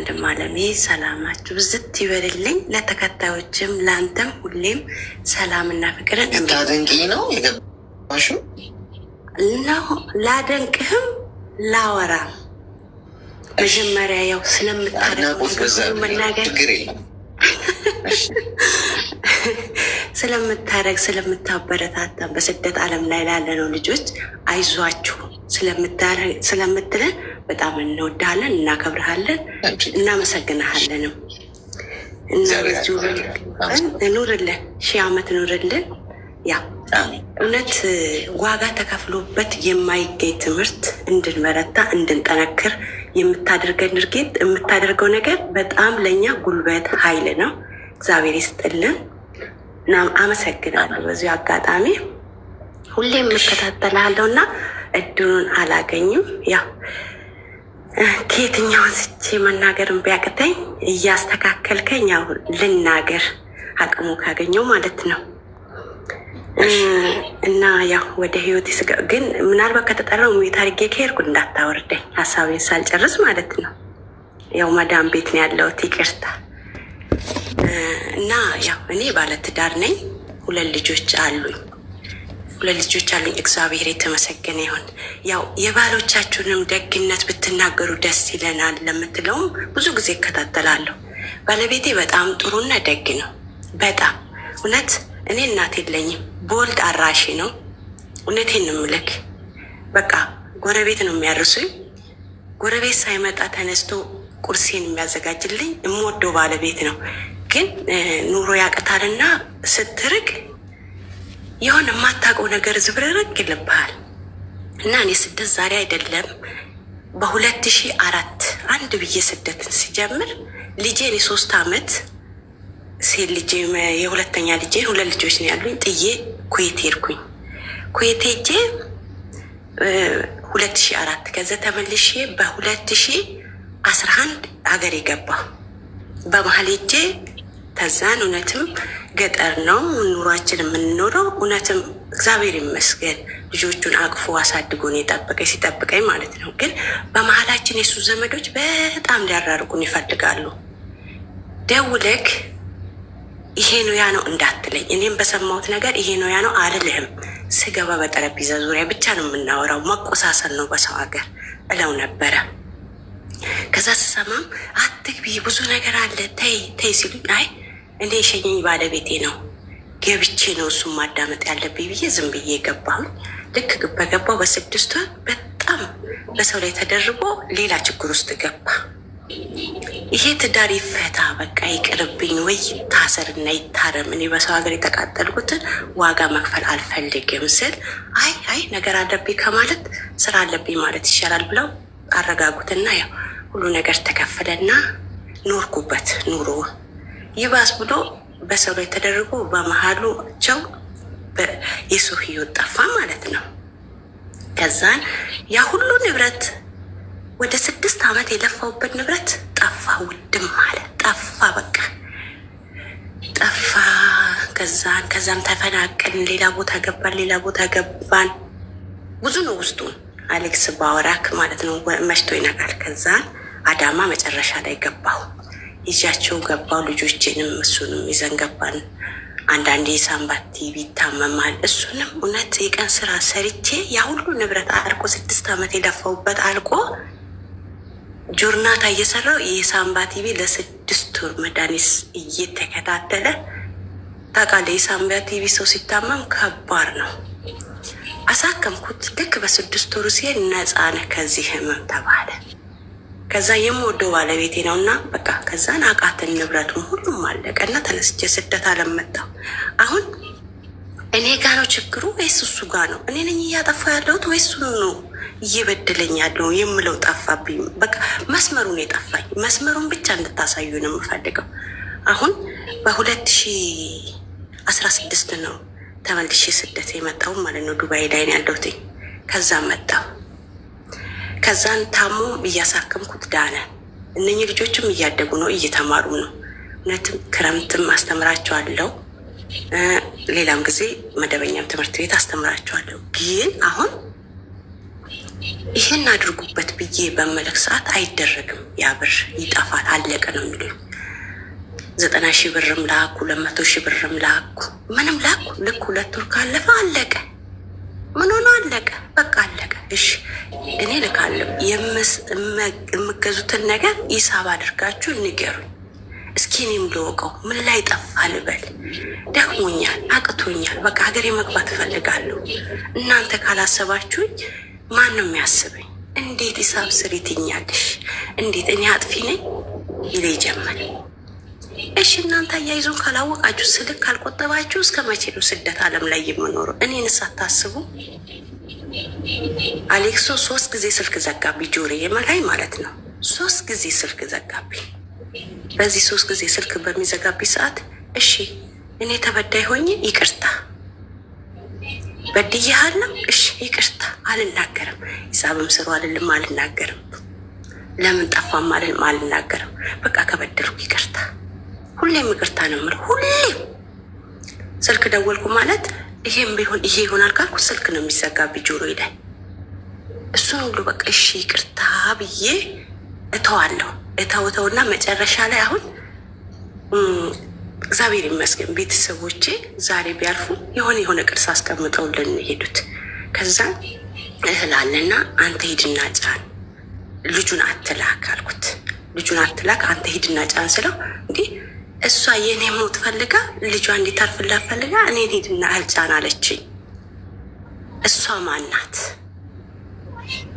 ወንድም አለሜ ሰላማችሁ ብዝት ይበልልኝ። ለተከታዮችም ለአንተም ሁሌም ሰላምና ፍቅርን ታደንቂ ነው የገባሽው ነው። ላደንቅህም ላወራም መጀመሪያ ያው ስለምታደርገው መናገር ስለምታደርግ ስለምታበረታታን በስደት ዓለም ላይ ላለነው ልጆች አይዟችሁ ስለምትለን በጣም እንወዳለን፣ እናከብርሃለን፣ እናመሰግንሃለንም እና ኑርልን፣ 1000 ዓመት ኑርልን። ያ እውነት ዋጋ ተከፍሎበት የማይገኝ ትምህርት እንድንበረታ እንድንጠነክር የምታደርገው ነገር በጣም ለእኛ ጉልበት ኃይል ነው። እግዚአብሔር ይስጥልን እና አመሰግናለሁ። በዚሁ አጋጣሚ ሁሌም የምከታተላለሁ እና እድሉን አላገኝም። ያው ከየትኛውን ስቼ መናገርን ቢያቅተኝ እያስተካከልከኝ ያው ልናገር አቅሙ ካገኘው ማለት ነው። እና ያው ወደ ህይወት ስጋ ግን ምናልባት ከተጠራው ሙት አድርጌ ከሄድኩ እንዳታወርደኝ ሀሳቤን ሳልጨርስ ማለት ነው። ያው መዳም ቤት ነው ያለሁት፣ ይቅርታ። እና ያው እኔ ባለትዳር ነኝ፣ 2 ልጆች አሉኝ። እግዚአብሔር የተመሰገነ ይሁን። ያው የባሎቻችሁንም ደግነት ብትናገሩ ደስ ይለናል ለምትለውም ብዙ ጊዜ እከታተላለሁ። ባለቤቴ በጣም ጥሩና ደግ ነው። በጣም እውነት እኔ እናት የለኝም፣ በወልድ አራሺ ነው። እውነቴን ነው የምልክ። በቃ ጎረቤት ነው የሚያርሱኝ። ጎረቤት ሳይመጣ ተነስቶ ቁርሴን የሚያዘጋጅልኝ የምወደው ባለቤት ነው። ግን ኑሮ ያቅታልና ስትርቅ የሆነ የማታውቀው ነገር ዝብርርቅ ይልብሃል። እና እኔ ስደት ዛሬ አይደለም በ2004 አንድ ብዬ ስደትን ሲጀምር ልጄን የ3 ዓመት ሴት ልጄ የሁለተኛ ልጄን 2 ልጆች ነው ያሉኝ ጥዬ ኩዌት ሄድኩኝ። ኩዌት ሄጄ 2004 ከዛ ተመልሼ በ2011 ሀገር የገባሁ በመሀል ሄጄ ተዛን እውነትም ገጠር ነው ኑሯችን የምንኖረው። እውነትም እግዚአብሔር ይመስገን ልጆቹን አቅፎ አሳድጎን ሲጠብቀኝ ማለት ነው። ግን በመሀላችን የሱ ዘመዶች በጣም ሊያራርቁን ይፈልጋሉ። ደውለክ ይሄ ነው ያ ነው እንዳትለኝ። እኔም በሰማሁት ነገር ይሄ ነው ያ ነው አልልህም። ስገባ በጠረጴዛ ዙሪያ ብቻ ነው የምናወራው። መቆሳሰል ነው በሰው ሀገር እለው ነበረ። ከዛ ስሰማም አትግቢ ብዙ ነገር አለ ተይ ሲሉኝ አይ እኔ የሸኘኝ ባለቤቴ ነው ገብቼ ነው እሱም ማዳመጥ ያለብኝ ብዬ ዝም ብዬ ገባሁኝ። ልክ በገባው በ6 ወር በጣም በሰው ላይ ተደርቦ ሌላ ችግር ውስጥ ገባ። ይሄ ትዳር ይፈታ በቃ ይቅርብኝ ወይ ታሰርና ይታረም፣ እኔ በሰው ሀገር የተቃጠልኩትን ዋጋ መክፈል አልፈልግም ስል አይ ነገር አለብኝ ከማለት ስራ አለብኝ ማለት ይሻላል ብለው አረጋጉትና ያው ሁሉ ነገር ተከፈለና ኖርኩበት። ኑሮ ይባስ ብሎ በሰው ላይ ተደርጎ በመሃሉቸው የሰው ህይወት ጠፋ ማለት ነው። ከዛን ያ ሁሉ ንብረት ወደ 6 ዓመት የለፋውበት ንብረት ጠፋ፣ ውድም ማለት ጠፋ፣ በቃ ጠፋ። ከዛም ተፈናቀልን፣ ሌላ ቦታ ገባን። ብዙ ነው ውስጡ አሌክስ ባወራክ ማለት ነው። መሽቶ ይነጋል። ከዛን አዳማ መጨረሻ ላይ ገባሁ፣ ይዣቸው ገባሁ። ልጆቼንም እሱንም ይዘን ገባን። አንዳንዴ የሳምባት ቲቪ ይታመማል። እሱንም እውነት የቀን ስራ ሰርቼ ያ ሁሉ ንብረት አልቆ 6 ዓመት የለፋውበት አልቆ ጆርናታ እየሰራው የሳምባ ቲቪ ለ6 ወር መድኃኒት እየተከታተለ ታውቃለህ። የሳምባ ቲቪ ሰው ሲታመም ከባድ ነው። አሳከምኩት። ልክ በ6 ወሩ ሲሄድ ነፃ ነህ ከዚህ ህመም ተባለ። ከዛ የምወደው ባለቤቴ ነው እና በቃ ከዛን አቃትን፣ ንብረቱን ሁሉም አለቀና ተነስቼ ስደት አለመጣሁ። አሁን እኔ ጋ ነው ችግሩ ወይስ እሱ ጋ ነው? እኔ ነኝ እያጠፋ ያለሁት ወይስ እሱ ነው እየበደለኝ ያለው የምለው ጠፋብኝ። በቃ መስመሩን የጠፋኝ። መስመሩን ብቻ እንድታሳዩ ነው የምፈልገው። አሁን በ2016 ነው ተመልሼ ስደት የመጣው ማለት ነው። ዱባይ ላይ ነው ያለሁት። ከዛም መጣሁ። ከዛን ታሞ እያሳከምኩት ዳነ። እነኚህ ልጆችም እያደጉ ነው፣ እየተማሩ ነው። እውነትም ክረምትም አስተምራቸዋለሁ፣ ሌላም ጊዜ መደበኛም ትምህርት ቤት አስተምራቸዋለሁ። ግን አሁን ይህን አድርጉበት ብዬ በመልክ ሰዓት አይደረግም። ያ ብር ይጠፋል፣ አለቀ ነው የሚሉኝ። 90,000 ብርም ላኩ፣ 200,000 ብርም ላኩ፣ ምንም ላኩ። ልክ 2 ወር ካለፈ አለቀ። ምን ሆነ? አለቀ፣ በቃ አለቀ። እሺ እኔ ልካለሁ። የምገዙትን ነገር ሂሳብ አድርጋችሁ ንገሩኝ። እስኪ እኔም ልወቀው፣ ምን ላይ ጠፋ ልበል። ደክሞኛል፣ አቅቶኛል፣ በቃ ሀገሬ መግባት እፈልጋለሁ። እናንተ ካላሰባችሁኝ ማን ነው የሚያስበኝ? እንዴት ሂሳብ ስሪ ትኛለሽ? እንዴት እኔ አጥፊ ነኝ ይሌ ጀመር። እሺ እናንተ አያይዞን ካላወቃችሁ፣ ስልክ ካልቆጠባችሁ እስከ መቼ ነው ስደት ዓለም ላይ የምኖረው? እኔንስ አታስቡ። አሌክሶ 3 ጊዜ ስልክ ዘጋብኝ፣ ጆሬ የመላይ ማለት ነው። 3 ጊዜ ስልክ ዘጋብኝ። በዚህ 3 ጊዜ ስልክ በሚዘጋብኝ ሰዓት እሺ እኔ ተበዳይ ሆኜ ይቅርታ በድያለሁ፣ እሺ ይቅርታ አልናገርም። ሂሳብም ስሩ አልልም፣ አልናገርም። ለምን ጠፋም አልናገርም። በቃ ከበደልኩ ይቅርታ። ሁሌም ይቅርታ ነው የምለው። ሁሌም ስልክ ደወልኩ ማለት ይሄም ቢሆን ይሄ ይሆናል ካልኩ ስልክ ነው የሚዘጋብኝ ጆሮ ላይ። እሱን ሁሉ በቃ እሺ ይቅርታ ብዬ እተዋለሁ። እተውተውና መጨረሻ ላይ አሁን እግዚአብሔር ይመስገን ቤተሰቦቼ ዛሬ ቢያልፉ የሆነ ቅርስ አስቀምጠውልን ሄዱት። ከዛ እህላለና አንተ ሂድና ጫን፣ ልጁን አትላክ አልኩት። ልጁን አትላክ አንተ ሂድና ጫን ስለው እንዲህ እሷ የኔ ሞት ፈልጋ ልጇ እንዲተርፍላት ፈልጋ እኔን ሂድና እህል ጫን አለችኝ። እሷ ማናት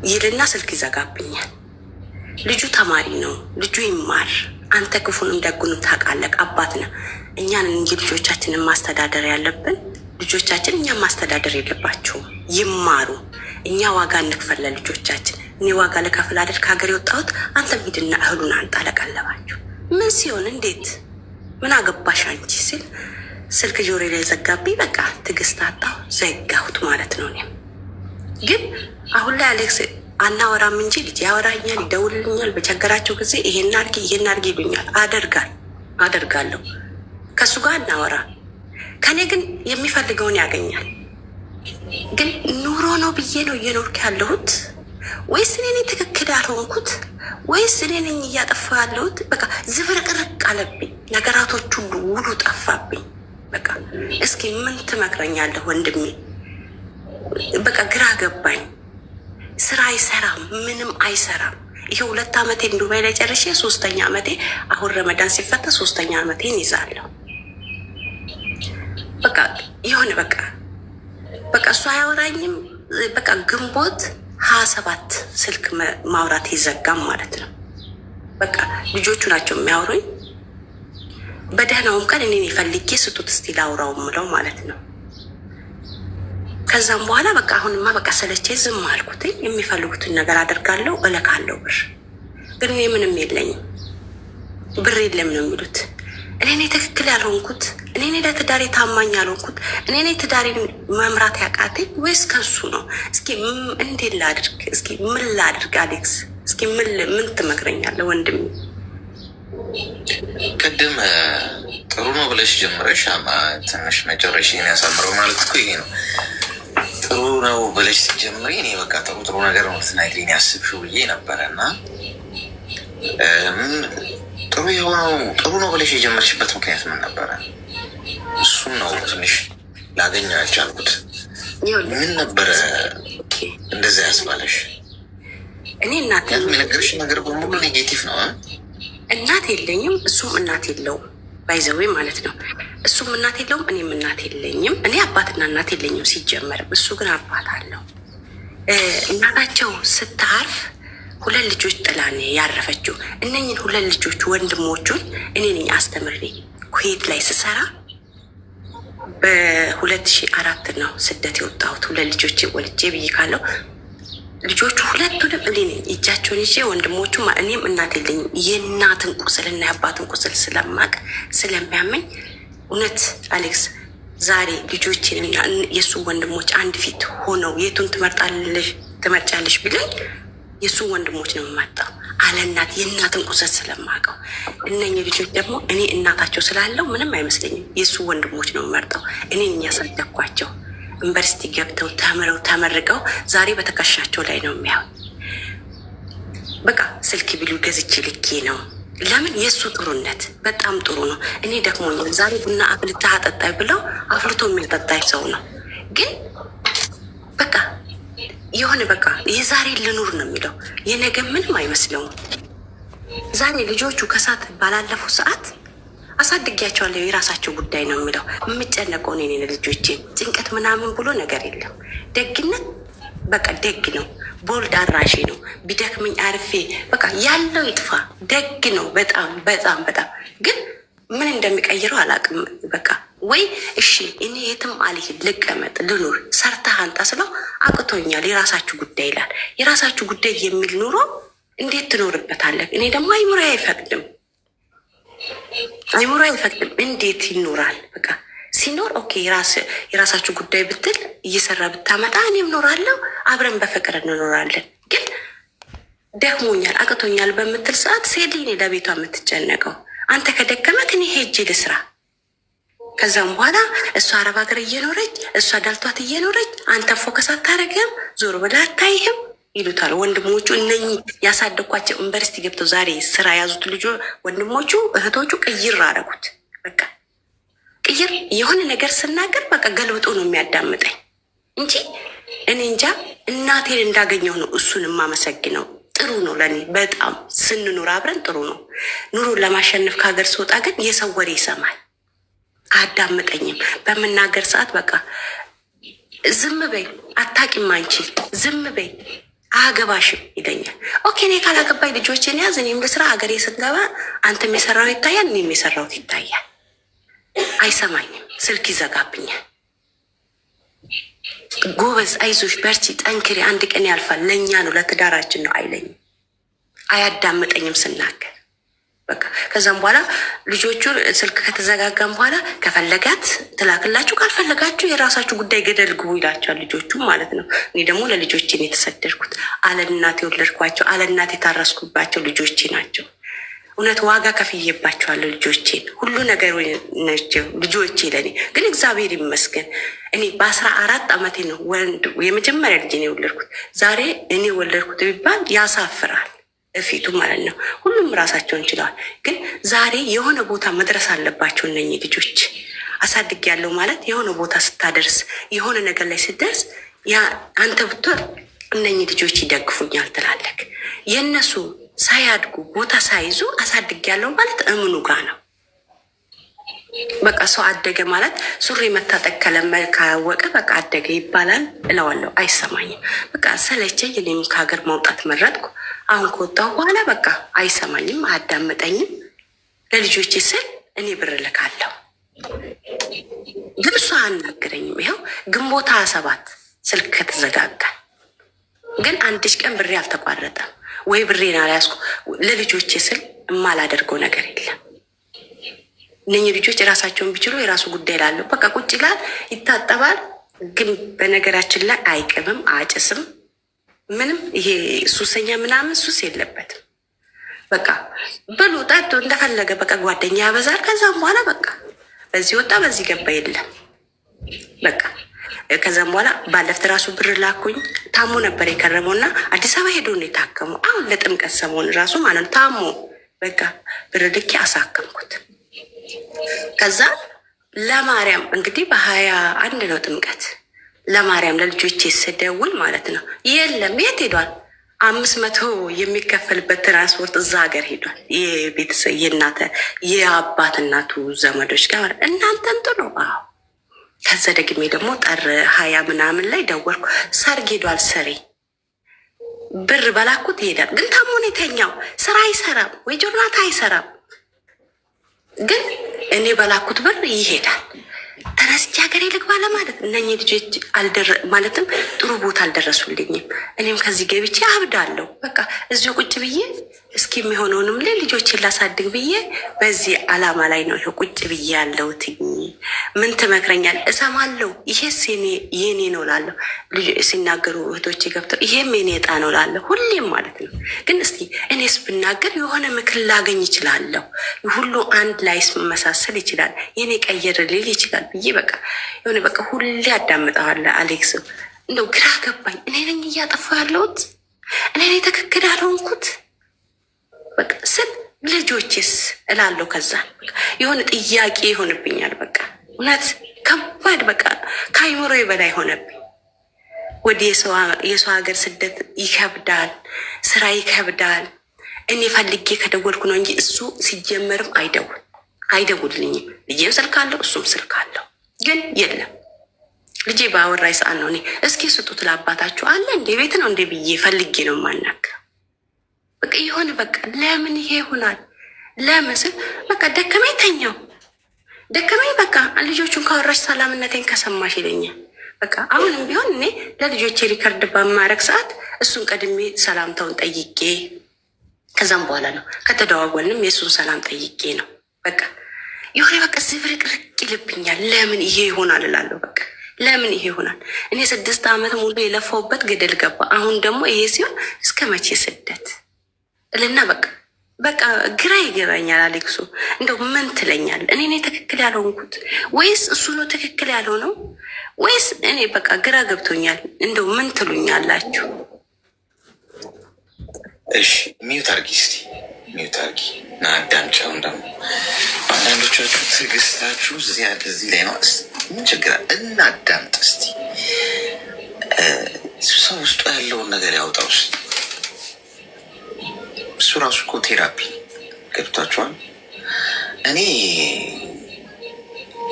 ይልና ስልክ ይዘጋብኛል። ልጁ ተማሪ ነው፣ ልጁ ይማር። አንተ ክፉንም ደጉንም ታውቃለህ፣ አባት ነህ። እኛን እንጂ ልጆቻችንን ማስተዳደር ያለብን፣ ልጆቻችን እኛን ማስተዳደር የለባቸውም። ይማሩ፣ እኛ ዋጋ እንክፈል ለልጆቻችን። እኔ ዋጋ ልከፍል አይደል ከሀገር የወጣሁት። አንተም ሂድና እህሉን አንጣ ለቀለባችሁ። ምን ሲሆን እንዴት ምን አገባሽ አንቺ ሲል ስልክ ጆሬ ላይ ዘጋብኝ። በቃ ትዕግስት አጣሁ፣ ዘጋሁት ማለት ነው። እኔም ግን አሁን ላይ አሌክስ አናወራም እንጂ ልጅ ያወራኛል፣ ይደውልልኛል። በቸገራቸው ጊዜ ይሄን አድርጊ ይሉኛል። አደርጋለሁ። ከእሱ ጋር እናወራ። ከኔ ግን የሚፈልገውን ያገኛል። ግን ኑሮ ነው ብዬ ነው እየኖርኩ ያለሁት ወይስ እኔ ነኝ ትክክል ያልሆንኩት? ወይስ እኔ ነኝ እያጠፋሁ ያለሁት? በቃ ዝብርቅርቅ አለብኝ። ነገራቶች ሁሉ ውሉ ጠፋብኝ። በቃ እስኪ ምን ትመክረኛለህ ወንድሜ? በቃ ግራ ገባኝ። ስራ አይሰራም፣ ምንም አይሰራም። ይሄ 2 ዓመቴን ዱባይ ላይ ጨርሼ 3ኛ ዓመቴ አሁን ረመዳን ሲፈታ 3ኛ ዓመቴን ይዛለሁ። በቃ የሆነ በቃ እሱ አያወራኝም። በቃ ግንቦት 27 ስልክ ማውራት ይዘጋም ማለት ነው። በቃ ልጆቹ ናቸው የሚያወሩኝ። በደህናውም ቀን እኔን የፈልጌ ስጡት እስቲ ላውራው ምለው ማለት ነው። ከዛም በኋላ በቃ አሁንማ በቃ ሰለቼ ዝም አልኩትኝ። የሚፈልጉትን ነገር አደርጋለሁ፣ እለካለሁ ብር። ግን እኔ ምንም የለኝም፣ ብር የለም ነው የሚሉት። እኔ ነኝ ትክክል ያልሆንኩት? እኔ ነኝ ለትዳሬ ታማኝ ያልሆንኩት? እኔ ነኝ ትዳሬን መምራት ያቃተኝ ወይስ ከሱ ነው? እስኪ እንዴት ላድርግ? እስኪ ምን ላድርግ አሌክስ? እስኪ ምን ትመክረኛለህ ወንድም? ቅድም ጥሩ ነው ብለሽ ጀምረሽ ትንሽ መጨረሻን ያሳምረው ማለት እኮ ይሄ ነው። ጥሩ ነው ብለሽ ስትጀምሪ እኔ በቃ ጥሩ ነገር ነው ልትነግሪኝ ያስብሽው ብዬ ነበረ እና ጥሩ ነው ብለሽ የጀመርሽበት ምክንያት ምን ነበረ? እሱም ነው ትንሽ ላገኘው ያልቻልኩት። ምን ነበረ እንደዛ ያስባለሽ? እኔ እናት የነገርሽ ነገር በሙሉ ኔጌቲቭ ነው። እናት የለኝም፣ እሱም እናት የለውም። ባይዘዌ ማለት ነው። እሱም እናት የለውም፣ እኔም እናት የለኝም። እኔ አባትና እናት የለኝም ሲጀመርም፣ እሱ ግን አባት አለው። እናታቸው ስታርፍ 2 ልጆች ጥላኔ ያረፈችው። እነኝን 2 ልጆች ወንድሞቹን እኔ ነኝ አስተምሬ ኩዌት ላይ ስሰራ በ2004 ነው ስደት የወጣሁት። 2 ልጆች ወልጄ ብዬ ካለው ልጆቹ 2ቱንም እኔ ነኝ እጃቸውን ይዤ ወንድሞቹ። እኔም እናት የለኝም። የእናትን ቁስልና የአባትን ቁስል ስለማቅ ስለሚያመኝ እውነት አሌክስ ዛሬ ልጆችንና የእሱ ወንድሞች አንድ ፊት ሆነው የቱን ትመርጫለሽ ቢለኝ የእሱ ወንድሞች ነው የምመርጠው። አለ እናት የእናትን ቁስል ስለማቀው። እነኝህ ልጆች ደግሞ እኔ እናታቸው ስላለው ምንም አይመስለኝም። የእሱ ወንድሞች ነው የምመርጠው። እኔን እያሳደግኳቸው ዩኒቨርሲቲ ገብተው ተምረው ተመርቀው ዛሬ በትከሻቸው ላይ ነው የሚያው። በቃ ስልክ ቢሉ ገዝቼ ልኬ ነው። ለምን? የእሱ ጥሩነት በጣም ጥሩ ነው። እኔ ደክሞኛል ዛሬ ቡና አፍልተህ አጠጣኝ ብለው አፍልቶ የሚጠጣኝ ሰው ነው። ግን በቃ የሆነ በቃ የዛሬ ልኑር ነው የሚለው፣ የነገ ምንም አይመስለውም። ዛሬ ልጆቹ ከሳት ባላለፉ ሰዓት አሳድጊያቸዋለሁ፣ የራሳቸው ጉዳይ ነው የሚለው። የምጨነቀው እኔ ነኝ ልጆቼ። ጭንቀት ምናምን ብሎ ነገር የለም። ደግነት በቃ ደግ ነው። ቦልድ አራሺ ነው። ቢደክመኝ አርፌ በቃ ያለው ይጥፋ። ደግ ነው በጣም በጣም በጣም። ግን ምን እንደሚቀይረው አላውቅም። በቃ ወይ እሺ እኔ የትም አልሄድ ልቀመጥ ልኑር ሰርተህ አንጣ ስለው አቅቶኛል የራሳችሁ ጉዳይ ይላል። የራሳችሁ ጉዳይ የሚል ኑሮ እንዴት ትኖርበታለህ? እኔ ደግሞ አይምሮ አይፈቅድም፣ አይምሮ አይፈቅድም። እንዴት ይኖራል? በቃ ሲኖር ኦኬ የራሳችሁ ጉዳይ ብትል እየሰራ ብታመጣ እኔም ኖራለሁ፣ አብረን በፍቅር እንኖራለን። ግን ደክሞኛል አቅቶኛል በምትል ሰዓት ሴሊኔ ለቤቷ የምትጨነቀው አንተ ከደከመክ እኔ ሄጄ ልስራ። ከዛም በኋላ እሷ አረብ ሀገር እየኖረች እሷ ዳልቷት እየኖረች አንተ ፎከስ አታረግም፣ ዞር ብለህ አታይህም ይሉታል ወንድሞቹ። እነኚህ ያሳደግኳቸው ዩኒቨርሲቲ ገብተው ዛሬ ስራ ያዙት ልጆ ወንድሞቹ እህቶቹ ቅይር አረጉት። በቃ ቅይር የሆነ ነገር ስናገር በቃ ገልብጦ ነው የሚያዳምጠኝ እንጂ እኔ እንጃ እናቴን እንዳገኘው ነው እሱን የማመሰግነው። ጥሩ ነው ለእኔ በጣም ስንኖር አብረን ጥሩ ነው። ኑሮን ለማሸነፍ ከሀገር ስወጣ ግን የሰው ወሬ ይሰማል፣ አያዳምጠኝም። በምናገር ሰዓት በቃ ዝም በይ አታቂም አንቺ ዝም በይ አገባሽም ይለኛል። ኦኬ እኔ ካላገባኝ ልጆችን ያዝ፣ እኔም ለስራ ሀገሬ ስትገባ አንተም የሰራው ይታያል፣ እኔም የሰራሁት ይታያል። አይሰማኝም፣ ስልክ ይዘጋብኛል። ጎበዝ አይዞሽ በርቺ ጠንክሪ አንድ ቀን ያልፋል፣ ለእኛ ነው ለትዳራችን ነው አይለኝም፣ አያዳምጠኝም ስናገር። በቃ ከዛም በኋላ ልጆቹ ስልክ ከተዘጋጋም በኋላ ከፈለጋት ትላክላችሁ፣ ካልፈለጋችሁ የራሳችሁ ጉዳይ ገደል ግቡ ይላቸዋል ልጆቹ ማለት ነው። እኔ ደግሞ ለልጆቼን የተሰደድኩት አለናት የወለድኳቸው አለናት የታረስኩባቸው ልጆቼ ናቸው። እውነት ዋጋ ከፍዬባቸዋለሁ ልጆቼን፣ ሁሉ ነገር ናቸው ልጆቼ ለእኔ። ግን እግዚአብሔር ይመስገን እኔ በ14 ዓመቴ ነው ወንድ የመጀመሪያ ልጅ የወለድኩት። ዛሬ እኔ ወለድኩት ቢባል ያሳፍራል እፊቱ ማለት ነው። ሁሉም ራሳቸውን ችለዋል። ግን ዛሬ የሆነ ቦታ መድረስ አለባቸው እነኚህ ልጆች። አሳድግ ያለው ማለት የሆነ ቦታ ስታደርስ የሆነ ነገር ላይ ስትደርስ አንተ ብትወር እነኚህ ልጆች ይደግፉኛል ትላለክ። የእነሱ ሳያድጉ ቦታ ሳይዙ አሳድግ ያለው ማለት እምኑ ጋር ነው። በቃ ሰው አደገ ማለት ሱሪ መታጠቅ ከለመደ ካወቀ በቃ አደገ ይባላል እለዋለሁ። አይሰማኝም። በቃ ሰለቸኝ። እኔም ከሀገር ማውጣት መረጥኩ። አሁን ከወጣሁ በኋላ በቃ አይሰማኝም፣ አያዳምጠኝም። ለልጆቼ ስል እኔ ብር ልካለሁ፣ ግን እሷ አናግረኝም። ይኸው ግንቦት 27 ስልክ ከተዘጋጋ ግን አንድሽ ቀን ብሬ አልተቋረጠም ወይ ብሬን አልያዝኩ። ለልጆቼ ስል የማላደርገው ነገር የለም። እነኚህ ልጆች የራሳቸውን ቢችሉ የራሱ ጉዳይ ላለው በቃ ቁጭ ይላል፣ ይታጠባል። ግን በነገራችን ላይ አይቅምም፣ አጭስም፣ ምንም ይሄ ሱሰኛ ምናምን ሱስ የለበትም። በቃ ብሉ ጠጡ እንደፈለገ በቃ ጓደኛ ያበዛል። ከዛም በኋላ በቃ በዚህ ወጣ በዚህ ገባ የለም በቃ። ከዛም በኋላ ባለፍት ራሱ ብር ላኩኝ። ታሞ ነበር የከረመው እና አዲስ አበባ ሄዶ ነው የታከመው። አሁን ለጥምቀት ሰሞን ራሱ ማለት ነው ታሞ በቃ ብር ልኬ አሳከምኩት። ከዛ ለማርያም እንግዲህ በ21 ነው ጥምቀት። ለማርያም ለልጆቼ ስደውል ማለት ነው የለም የት ሄዷል? 500 የሚከፈልበት ትራንስፖርት እዛ ሀገር ሄዷል። የቤተሰብ የአባት እናቱ ዘመዶች ጋር እናንተን ጥሎ። አዎ ከዛ ደግሜ ደግሞ ጥር 20 ምናምን ላይ ደወልኩ። ሰርግ ሄዷል። ሰሬ ብር በላኩት ይሄዳል። ግን ታሞ ነው የተኛው። ስራ አይሰራም ወይ ጆርናታ አይሰራም። ግን እኔ በላኩት ብር ይሄዳል። ተነስቼ ሀገሬ ልግባ ለማለት እነኚህ ልጆች ማለትም ጥሩ ቦታ አልደረሱልኝም። እኔም ከዚህ ገብቼ አብዳለሁ። በቃ እዚሁ ቁጭ ብዬ እስኪ የሚሆነውንም ላይ ልጆችን ላሳድግ ብዬ በዚህ አላማ ላይ ነው ቁጭ ብዬ ያለሁት። ምን ትመክረኛል? እሰማለሁ። ይሄስ የኔ ነው ላለሁ ሲናገሩ እህቶቼ ገብተው ይሄም የኔ ዕጣ ነው ላለሁ ሁሌም ማለት ነው። ግን እስቲ እኔስ ብናገር የሆነ ምክር ላገኝ ይችላለሁ። ሁሉ አንድ ላይ መሳሰል ይችላል። የኔ ቀየር ሊል ይችላል ብዬ በቃ የሆነ በቃ ሁሌ አዳምጠዋለሁ። አሌክስ እንደው ግራ ገባኝ። እኔ ነኝ እያጠፋሁ ያለሁት? እኔ ነኝ ትክክል ያልሆንኩት? በቃ ስል ልጆችስ እላለሁ። ከዛ የሆነ ጥያቄ ይሆንብኛል። በቃ እውነት ከባድ በቃ ከአይምሮ በላይ ሆነብኝ። ወደ የሰው ሀገር ስደት ይከብዳል፣ ስራ ይከብዳል። እኔ ፈልጌ ከደወልኩ ነው እንጂ እሱ ሲጀመርም አይደውልኝም። ልጄም ስልክ አለው፣ እሱም ስልክ አለው። ግን የለም ልጄ በአወራኝ ሰዓት ነው እኔ እስኪ ስጡት ለአባታችሁ አለ እንደ ቤት ነው እንደ ብዬ ፈልጌ ነው የማናግረው። በቃ የሆነ በቃ ለምን ይሄ ይሆናል? ለምን ስል በቃ ደከመኝ፣ ተኛው፣ ደከመኝ። በቃ ልጆቹን ካወራሽ ሰላምነቴን ከሰማሽ ይለኛል። በቃ አሁንም ቢሆን እኔ ለልጆቼ ሪከርድ በማረግ ሰዓት እሱን ቀድሜ ሰላምታውን ጠይቄ ከዛም በኋላ ነው ከተደዋወልንም የእሱን ሰላም ጠይቄ ነው። በቃ የሆነ በቃ ዝብርቅርቅ ይልብኛል። ለምን ይሄ ይሆናል እላለሁ። በቃ ለምን ይሄ ይሆናል? እኔ 6 ዓመት ሙሉ የለፋውበት ገደል ገባ። አሁን ደግሞ ይሄ ሲሆን እስከ መቼ ስደት እልና በቃ ግራ ይገባኛል። አሌክሱ እንደው ምን ትለኛል? እኔ ትክክል ያልሆንኩት ወይስ እሱ ነው ትክክል ያልሆነው? ወይስ እኔ በቃ ግራ ገብቶኛል። እንደው ምን ትሉኛላችሁ? እሺ ሚዩት አርጊ፣ እስቲ ሚዩት አርጊ እና አዳምጪውን። ደግሞ አንዳንዶቻችሁ ትዕግስታችሁ እዚህ ላይ ነው። ምን ችግር አለ? እናዳምጥ እስቲ። ሰው ውስጡ ያለውን ነገር ያውጣው። እሱ ራሱ እኮ ቴራፒ ገብቷችኋል። እኔ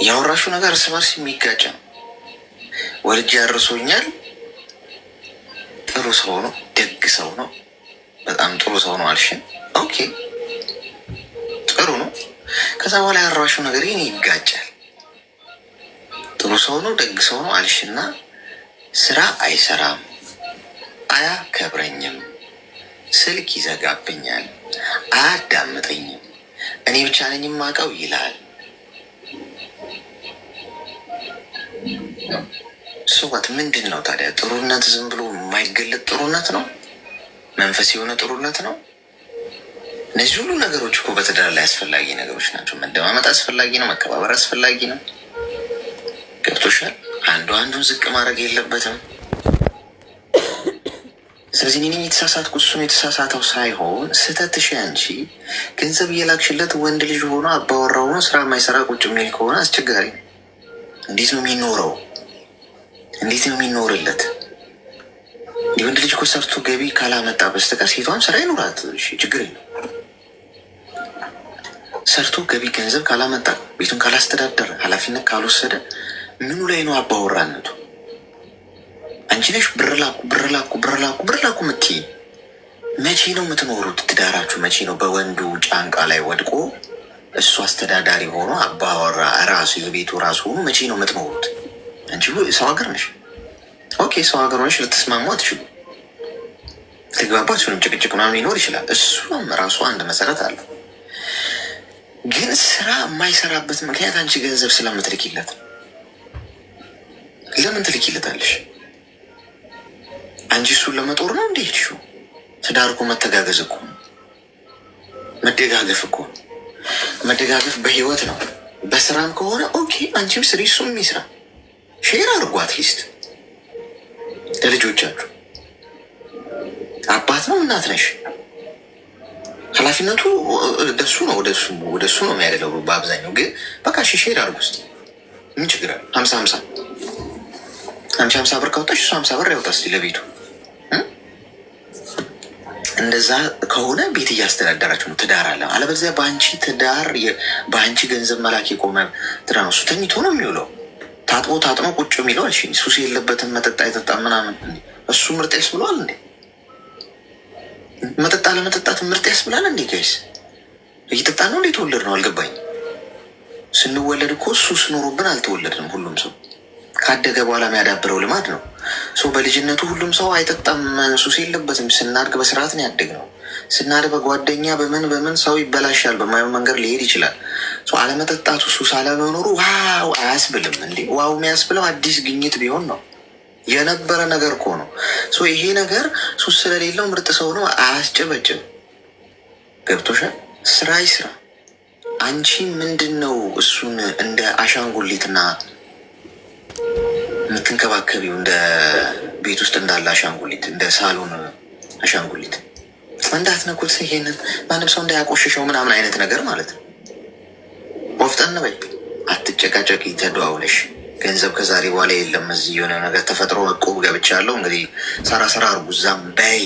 ያወራሹ ነገር እርስ በርስ የሚጋጭ ነው። ወልጄ ያርሶኛል። ጥሩ ሰው ነው፣ ደግ ሰው ነው፣ በጣም ጥሩ ሰው ነው አልሽን። ኦኬ ጥሩ ነው። ከዛ በኋላ ያወራሹ ነገር ይህን ይጋጫል። ጥሩ ሰው ነው፣ ደግ ሰው ነው አልሽና ስራ አይሰራም፣ አያከብረኝም፣ ስልክ ይዘጋብኛል፣ አያዳምጠኝም፣ እኔ ብቻ ነኝ የማውቀው ይላል። ሰዋት ምንድን ነው ታዲያ? ጥሩነት ዝም ብሎ የማይገለጥ ጥሩነት ነው? መንፈስ የሆነ ጥሩነት ነው? እነዚህ ሁሉ ነገሮች እኮ በትዳር ላይ አስፈላጊ ነገሮች ናቸው። መደማመጥ አስፈላጊ ነው። መከባበር አስፈላጊ ነው። ገብቶሻል? አንዱ አንዱን ዝቅ ማድረግ የለበትም። ስለዚህ እኔ የተሳሳትኩ እሱም የተሳሳተው ሳይሆን ስህተትሽ አንቺ ገንዘብ እየላክሽለት ወንድ ልጅ ሆኖ አባወራ ሆኖ ስራ የማይሰራ ቁጭ የሚል ከሆነ አስቸጋሪ ነው። እንዴት ነው የሚኖረው? እንዴት ነው የሚኖርለት? የወንድ ልጅ እኮ ሰርቶ ገቢ ካላመጣ በስተቀር ሴቷም ስራ ይኖራት፣ ችግር የለም። ሰርቶ ገቢ ገንዘብ ካላመጣ፣ ቤቱን ካላስተዳደረ፣ ኃላፊነት ካልወሰደ ምኑ ላይ ነው አባወራነቱ? አንቺ ነሽ ብር ላኩ ምትይ። መቼ ነው የምትኖሩት? ትዳራችሁ መቼ ነው በወንዱ ጫንቃ ላይ ወድቆ እሱ አስተዳዳሪ ሆኖ አባወራ ራሱ የቤቱ ራሱ ሆኖ መቼ ነው የምትኖሩት? አንቺ ሰው ሀገር ነሽ። ኦኬ ሰው ሀገር ሆነሽ ልትስማሙ አትችሉ፣ ልትግባባ አትችሉም። ጭቅጭቅ ምናምን ሊኖር ይችላል። እሱም ራሱ አንድ መሰረት አለው። ግን ስራ የማይሰራበት ምክንያት አንቺ ገንዘብ ስለምትልኪለት። ለምን ትልኪለታለሽ? አንቺ እሱን ለመጦር ነው እንዴ ሄድሽው? ትዳር እኮ መተጋገዝ እኮ መደጋገፍ እኮ መደጋገፍ በህይወት ነው። በስራም ከሆነ ኦኬ አንቺም ስሪ እሱም የሚስራ ሼር አድርጎ አትሊስት ለልጆቻችሁ። አባት ነው እናት ነሽ፣ ኃላፊነቱ ደሱ ነው ወደሱ ነው የሚያደለው በአብዛኛው። ግን በቃ ሼር አድርጎ ውስጥ ምን ችግር አለ? 50-50 አንቺ 50 ብር ካወጣሽ እሱ 50 ብር ያወጣ እስኪ ለቤቱ። እንደዛ ከሆነ ቤት እያስተዳደራችሁ ነው። ትዳር አለ። አለበለዚያ በአንቺ ትዳር በአንቺ ገንዘብ መላክ የቆመ ትዳር ነው። እሱ ተኝቶ ነው የሚውለው። ታጥኖ ቁጭ የሚለው አልሽኝ። ሱስ የለበትም፣ መጠጥ አይጠጣም ምናምን። እሱ ምርጥ ያስብለዋል እንዴ? መጠጣ ለመጠጣት ምርጥ ያስብላል እንዴ? ጋይስ እየጠጣ ነው እንዴ? ተወለድ ነው አልገባኝ። ስንወለድ እኮ ሱስ ኖሮብን አልተወለድንም። ሁሉም ሰው ካደገ በኋላ የሚያዳብረው ልማድ ነው። ሰው በልጅነቱ ሁሉም ሰው አይጠጣም፣ ሱስ የለበትም። ስናድግ በስርዓት ነው ያደግነው። ስናድግ በጓደኛ በምን ሰው ይበላሻል፣ በማየው መንገድ ሊሄድ ይችላል። አለመጠጣቱ ሱስ አለመኖሩ ዋው አያስብልም እንዴ? ዋው የሚያስብለው አዲስ ግኝት ቢሆን ነው። የነበረ ነገር እኮ ነው። ይሄ ነገር ሱስ ስለሌለው ምርጥ ሰው ነው አያስጨበጭም። ገብቶሻል? ስራ ይስራ። አንቺ ምንድን ነው እሱን እንደ አሻንጉሊትና የምትንከባከቢው? እንደ ቤት ውስጥ እንዳለ አሻንጉሊት፣ እንደ ሳሎን አሻንጉሊት እንዳትነኩት፣ ይሄንን ማንም ሰው እንዳያቆሽሸው ምናምን አይነት ነገር ማለት ነው። ወፍጠን በይ፣ አትጨቃጨቂ፣ ተደዋውለሽ ገንዘብ ከዛሬ በኋላ የለም እዚህ የሆነ ነገር ተፈጥሮ እቁብ ገብቻለሁ እንግዲህ ሰራ እርጉዛም በይ።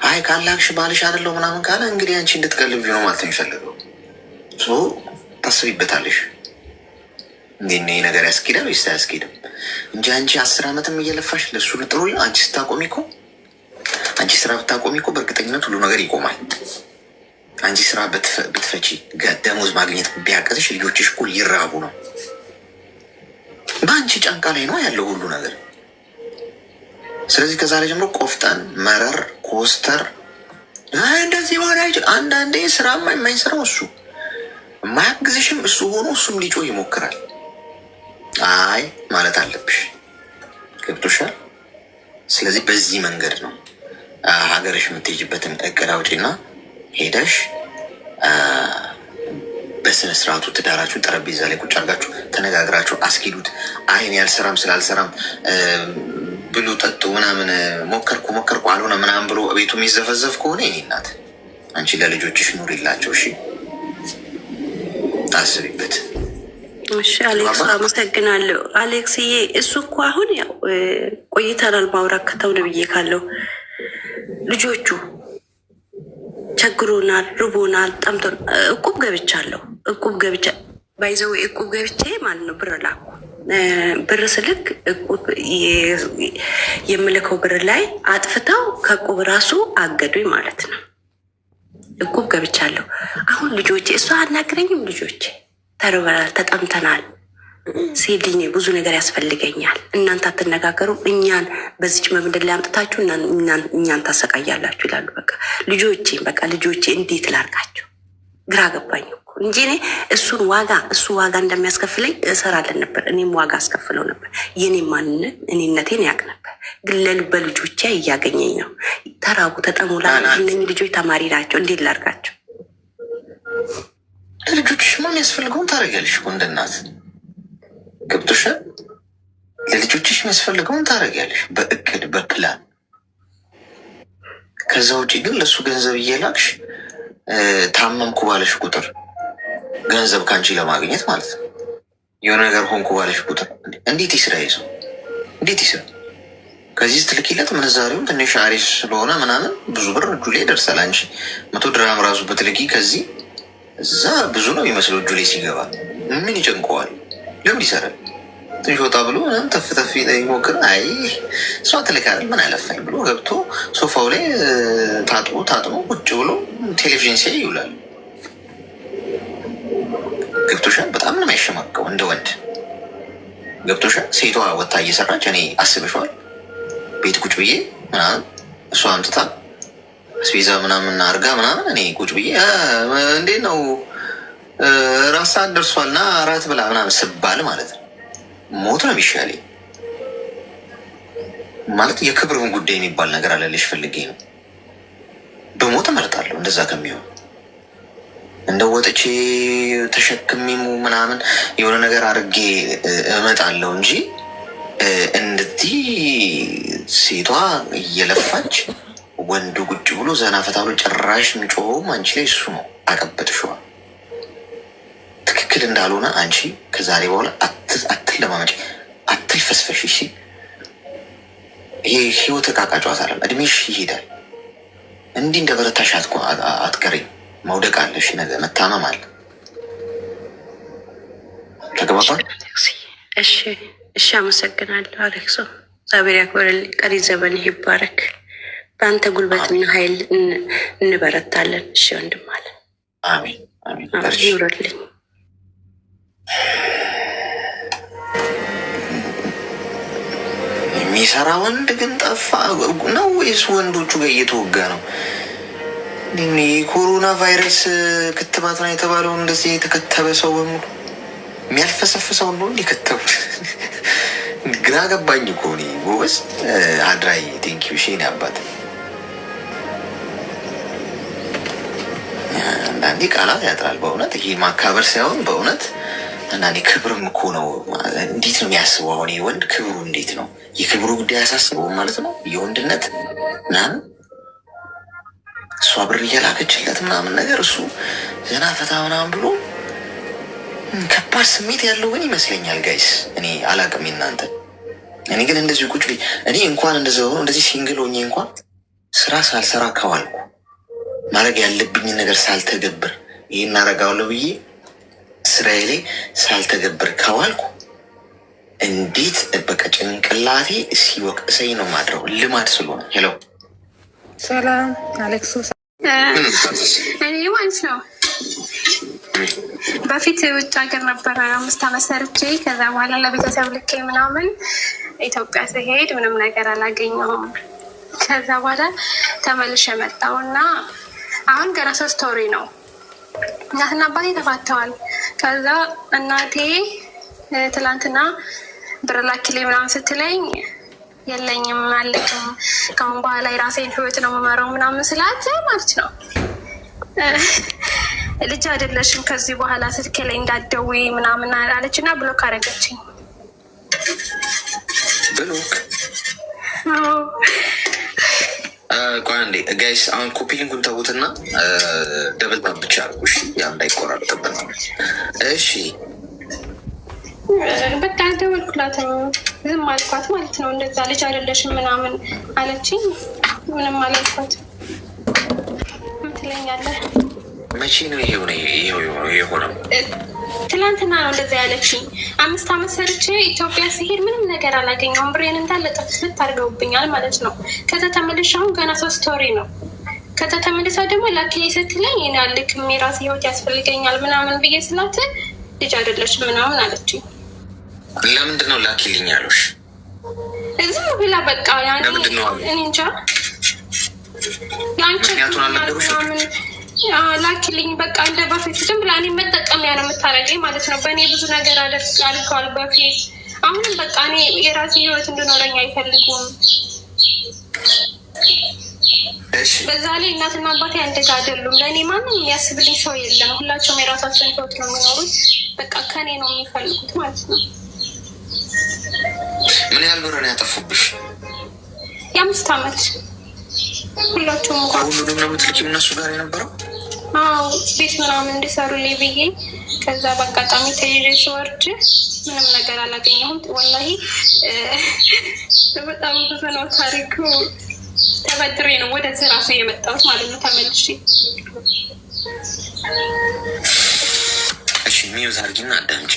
አይ ካላክሽ ባልሽ አይደለው ምናምን ካለ እንግዲህ አንቺ እንድትቀልብ ነው ማለት ነው የሚፈልገው። ታስቢበታለሽ። እንዲህ ነገር ያስኬዳል ወይስ አያስኬድም እንጂ አንቺ 10 ዓመትም እየለፋሽ ለሱ ጥሩ። አንቺ ስታቆሚ እኮ አንቺ ስራ ብታቆሚ እኮ በእርግጠኝነት ሁሉ ነገር ይቆማል። አንቺ ስራ ብትፈቺ ደሞዝ ማግኘት ቢያቅትሽ ልጆችሽ እኮ ይራቡ ነው። በአንቺ ጫንቃ ላይ ነው ያለው ሁሉ ነገር። ስለዚህ ከዛሬ ጀምሮ ቆፍጠን፣ መረር፣ ኮስተር እንደዚህ ሆነ። አንዳንዴ ስራማ የማይሰራው እሱ የማያግዝሽም እሱ ሆኖ እሱም ሊጮህ ይሞክራል። አይ ማለት አለብሽ። ገብቶሻል? ስለዚህ በዚህ መንገድ ነው ሀገርሽ የምትሄጅበትን እቅድ አውጪና ሄደሽ በስነ ስርዓቱ ትዳራችሁን ጠረጴዛ ላይ ቁጭ አድርጋችሁ ተነጋግራችሁ አስኪዱት። አይን ያልሰራም ስላልሰራም ብሉ ጠጡ ምናምን ሞከርኩ አልሆነ ምናምን ብሎ ቤቱ የሚዘፈዘፍ ከሆነ የኔ እናት አንቺ ለልጆችሽ ኑሪላቸው። እሺ አስቢበት። እሺ አሌክስ አመሰግናለሁ። አሌክስዬ እሱ እኮ አሁን ያው ቆይተናል ማውራት ከተውን ብዬ ካለው ልጆቹ ቸግሮናል፣ ርቦናል፣ ጠምቶ እቁብ ገብቻለሁ። እቁብ ገብቻ ባይዘው እቁብ ገብቼ ማለት ነው ብር ላኩ። ብር ስልክ እቁብ የምልከው ብር ላይ አጥፍተው ከእቁብ ራሱ አገዱኝ ማለት ነው። እቁብ ገብቻለሁ። አሁን ልጆቼ እሷ አናግረኝም። ልጆቼ ተርበናል፣ ተጠምተናል ሲልኝ ብዙ ነገር ያስፈልገኛል። እናንተ አትነጋገሩም፣ እኛን በዚች መምድር ላይ አምጥታችሁ እኛን ታሰቃያላችሁ ይላሉ። በቃ ልጆቼ እንዴት ላርጋቸው? ግራ ገባኝ እኮ እንጂ እኔ እሱ ዋጋ እንደሚያስከፍለኝ እሰራለን ነበር። እኔም ዋጋ አስከፍለው ነበር። የኔ ማንነት እኔነቴን ያውቅ ነበር። ግን በልጆቼ እያገኘኝ ነው። ተራቡ፣ ተጠሙላ። እነኝህ ልጆች ተማሪ ናቸው። እንዴት ላርጋቸው? ለልጆችሽ ማ የሚያስፈልገውን ታደርጊያለሽ እኮ እንደ እናት። ገብቶሻል? ለልጆችሽ የሚያስፈልገውን ታደርጊያለሽ በእቅድ በፕላን። ከዛ ውጭ ግን ለእሱ ገንዘብ እየላክሽ ታመምኩ ባለሽ ቁጥር ገንዘብ ከአንቺ ለማግኘት ማለት ነው። የሆነ ነገር ሆንኩ ባለሽ ቁጥር እንዴት ይስራ ይዘው እንዴት ይስራ? ከዚህ ስትልኪለት ምንዛሬውን ትንሽ አሪፍ ስለሆነ ምናምን ብዙ ብር እጁ ላይ ይደርሳል። አንቺ 100 ድራም ራሱ በትልኪ ከዚህ እዛ ብዙ ነው የሚመስለው እጁ ላይ ሲገባ ምን ይጨንቀዋል? ለምን ይሰራል? ትንሽ ወጣ ብሎ ተፍተፍ ይሞክር። አይ እሷ ትልካለች ምን አለፋኝ ብሎ ገብቶ ሶፋው ላይ ታጥቦ ቁጭ ብሎ ቴሌቪዥን ሲያይ ይውላል። ገብቶሻል? በጣም ነው የሚያሸማቀው እንደ ወንድ። ገብቶሻል? ሴቷ ወታ እየሰራች እኔ አስብሸዋል ቤት ቁጭ ብዬ ምናምን እሷ አምጥታ አስቤዛ ምናምን አርጋ ምናምን እኔ ቁጭ ብዬ እንዴት ነው ራስ ሰዓት ደርሷል እና እራት ብላ ምናምን ስባል ማለት ነው ሞት ነው የሚሻለኝ። ማለት የክብርን ጉዳይ የሚባል ነገር አለልሽ ፈልጌ ነው። በሞት እመርጣለሁ እንደዛ ከሚሆን እንደ ወጥቼ ተሸክሚሙ ምናምን የሆነ ነገር አድርጌ እመጣለሁ እንጂ እንድዚህ ሴቷ እየለፋች ወንዱ ቁጭ ብሎ ዘና ፈታ ብሎ ጭራሽ የሚጮኸውም አንቺ ላይ እሱ ነው። አቀበጥሽዋል። ትክክል እንዳልሆነ አንቺ ከዛሬ በኋላ አትለማመጪ፣ አትልፈስፈሽ። እሺ ይሄ ህይወት ዕቃ ዕቃ ጨዋታ አይደለም። እድሜሽ ይሄዳል። እንዲህ እንደ በረታሽ አትቀሪም። መውደቅ አለሽ፣ ነገ መታመም አለ። ተግባባን? እሺ አመሰግናለሁ አሌክሶ። እግዚአብሔር ያክብርልኝ። ቀሪ ዘመን ይባረክ። በአንተ ጉልበትና ኃይል እንበረታለን። እሺ ወንድም አለ። አሜን አሜን። ይውረልኝ። የሚሰራ ወንድ ግን ጠፋ ነው ወይስ ወንዶቹ ጋር እየተወጋ ነው? የኮሮና ቫይረስ ክትባት ነው የተባለው እንደዚህ የተከተበ ሰው በሙሉ የሚያልፈሰፍሰው ነው እንዲከተቡት ግራ ገባኝ እኮ እኔ ጎበዝ አድራይ ቴንኪው ሺ አባት። አንዳንዴ ቃላት ያጥራል በእውነት ይሄ ማካበር ሳይሆን በእውነት አንዳንዴ ክብርም እኮ ነው። እንዴት ነው የሚያስበው? አሁን ወንድ ክብሩ እንዴት ነው? የክብሩ ጉዳይ ያሳስበው ማለት ነው። የወንድነት ምናምን እሷ ብር እየላከችለት ምናምን ነገር እሱ ዘና ፈታ ምናምን ብሎ ከባድ ስሜት ያለው ግን ይመስለኛል ጋይስ። እኔ አላቅም እናንተ። እኔ ግን እንደዚህ ቁጭ እኔ እንኳን እንደዚ ሆኖ እንደዚህ ሲንግል ሆኜ እንኳን ስራ ሳልሰራ ከዋልኩ ማድረግ ያለብኝን ነገር ሳልተገብር ይህን አረጋለሁ ብዬ ስራዬ ላይ ሳልተገብር ከዋልኩ እንዴት በቃ ጭንቅላቴ ሲወቅሰኝ ነው ማድረው ልማድ ስለሆነ። ሄሎ ሰላም አሌክሶ። እኔ ማለት ነው በፊት ውጭ ሀገር ነበረ 5 ዓመት ሰርቼ ከዛ በኋላ ለቤተሰብ ልኬ ምናምን ኢትዮጵያ ስሄድ ምንም ነገር አላገኘሁም። ከዛ በኋላ ተመልሼ መጣሁ እና አሁን ገና 3 ወሬ ነው። እናትና አባቴ ተፋተዋል። ከዛ እናቴ ትላንትና ብር ላኪልኝ ምናምን ስትለኝ የለኝም አልክም ከአሁን በኋላ የራሴን ህይወት ነው የምመራው ምናምን ስላት ማለት ነው ልጅ አይደለሽም ከዚህ በኋላ ስልኬ ላይ እንዳትደውይ ምናምን አለች እና ብሎክ አደረገችኝ። ብሎክ ቆይ አንዴ ጋይስ፣ አሁን ኮፒ ሊንኩን ተውትና ደብል ታፕ ብቻ አድርጉ እሺ፣ ያ እንዳይቆራረጥበት። እሺ በቃ አልደወልኩላትም፣ ዝም አልኳት ማለት ነው። እንደዛ ልጅ አይደለሽም ምናምን አለችኝ። ምንም አላልኳት። ምን ትለኛለህ? መቼ ነው የሆነው? ትላንትና ነው እንደዛ ያለችኝ። 5 ዓመት ሰርቼ ኢትዮጵያ ሲሄድ ምንም ነገር አላገኘሁም። ብሬን እንዳለ ጥፍት አድርገውብኛል ማለት ነው። ከዛ ተመልሼ አሁን ገና 3 ወሬ ነው። ከዛ ተመልሳ ደግሞ ላኪልኝ ስትለኝ እኔ አልክም የራሴ ህይወት ያስፈልገኛል ምናምን ብዬ ስላት ልጅ አይደለሽም ምናምን አለችኝ። ለምንድን ነው ላኪልኝ ያሉሽ? ዝም ብላ በቃ ያኔ እኔ እንጃ ምክንያቱን አልነገሩሽ? ላኪልኝ በቃ እንደ በፊት ዝም ብላ እኔ መጠቀሚያ ነው የምታደርገኝ ማለት ነው። በእኔ ብዙ ነገር አድርገዋል በፊት። አሁንም በቃ እኔ የራሴ ህይወት እንድኖረኝ አይፈልጉም። በዛ ላይ እናትና አባቴ እንደዛ አይደሉም። ለእኔ ማንም የሚያስብልኝ ሰው የለም። ሁላቸውም የራሳቸውን ህይወት ነው የሚኖሩት። በቃ ከኔ ነው የሚፈልጉት ማለት ነው። ምን ያህል ብር ነው ያጠፉብሽ? የ5 ዓመት ሁላቸውም እንኳን ሁሉንም ነው የምትልኪው እነሱ ጋር የነበረው? አዎ ቤት ምናምን እንዲሰሩልኝ ብዬ ከዛ በአጋጣሚ ተይዤ ስወርድ ምንም ነገር አላገኘሁም። ወላሂ በጣም ብዙ ነው ታሪኩ። ተበድሬ ነው ወደዚህ ራሱ የመጣሁት ማለት ነው ተመልሼ። እሺ ሚውዝ አድርጊና አዳምጪ።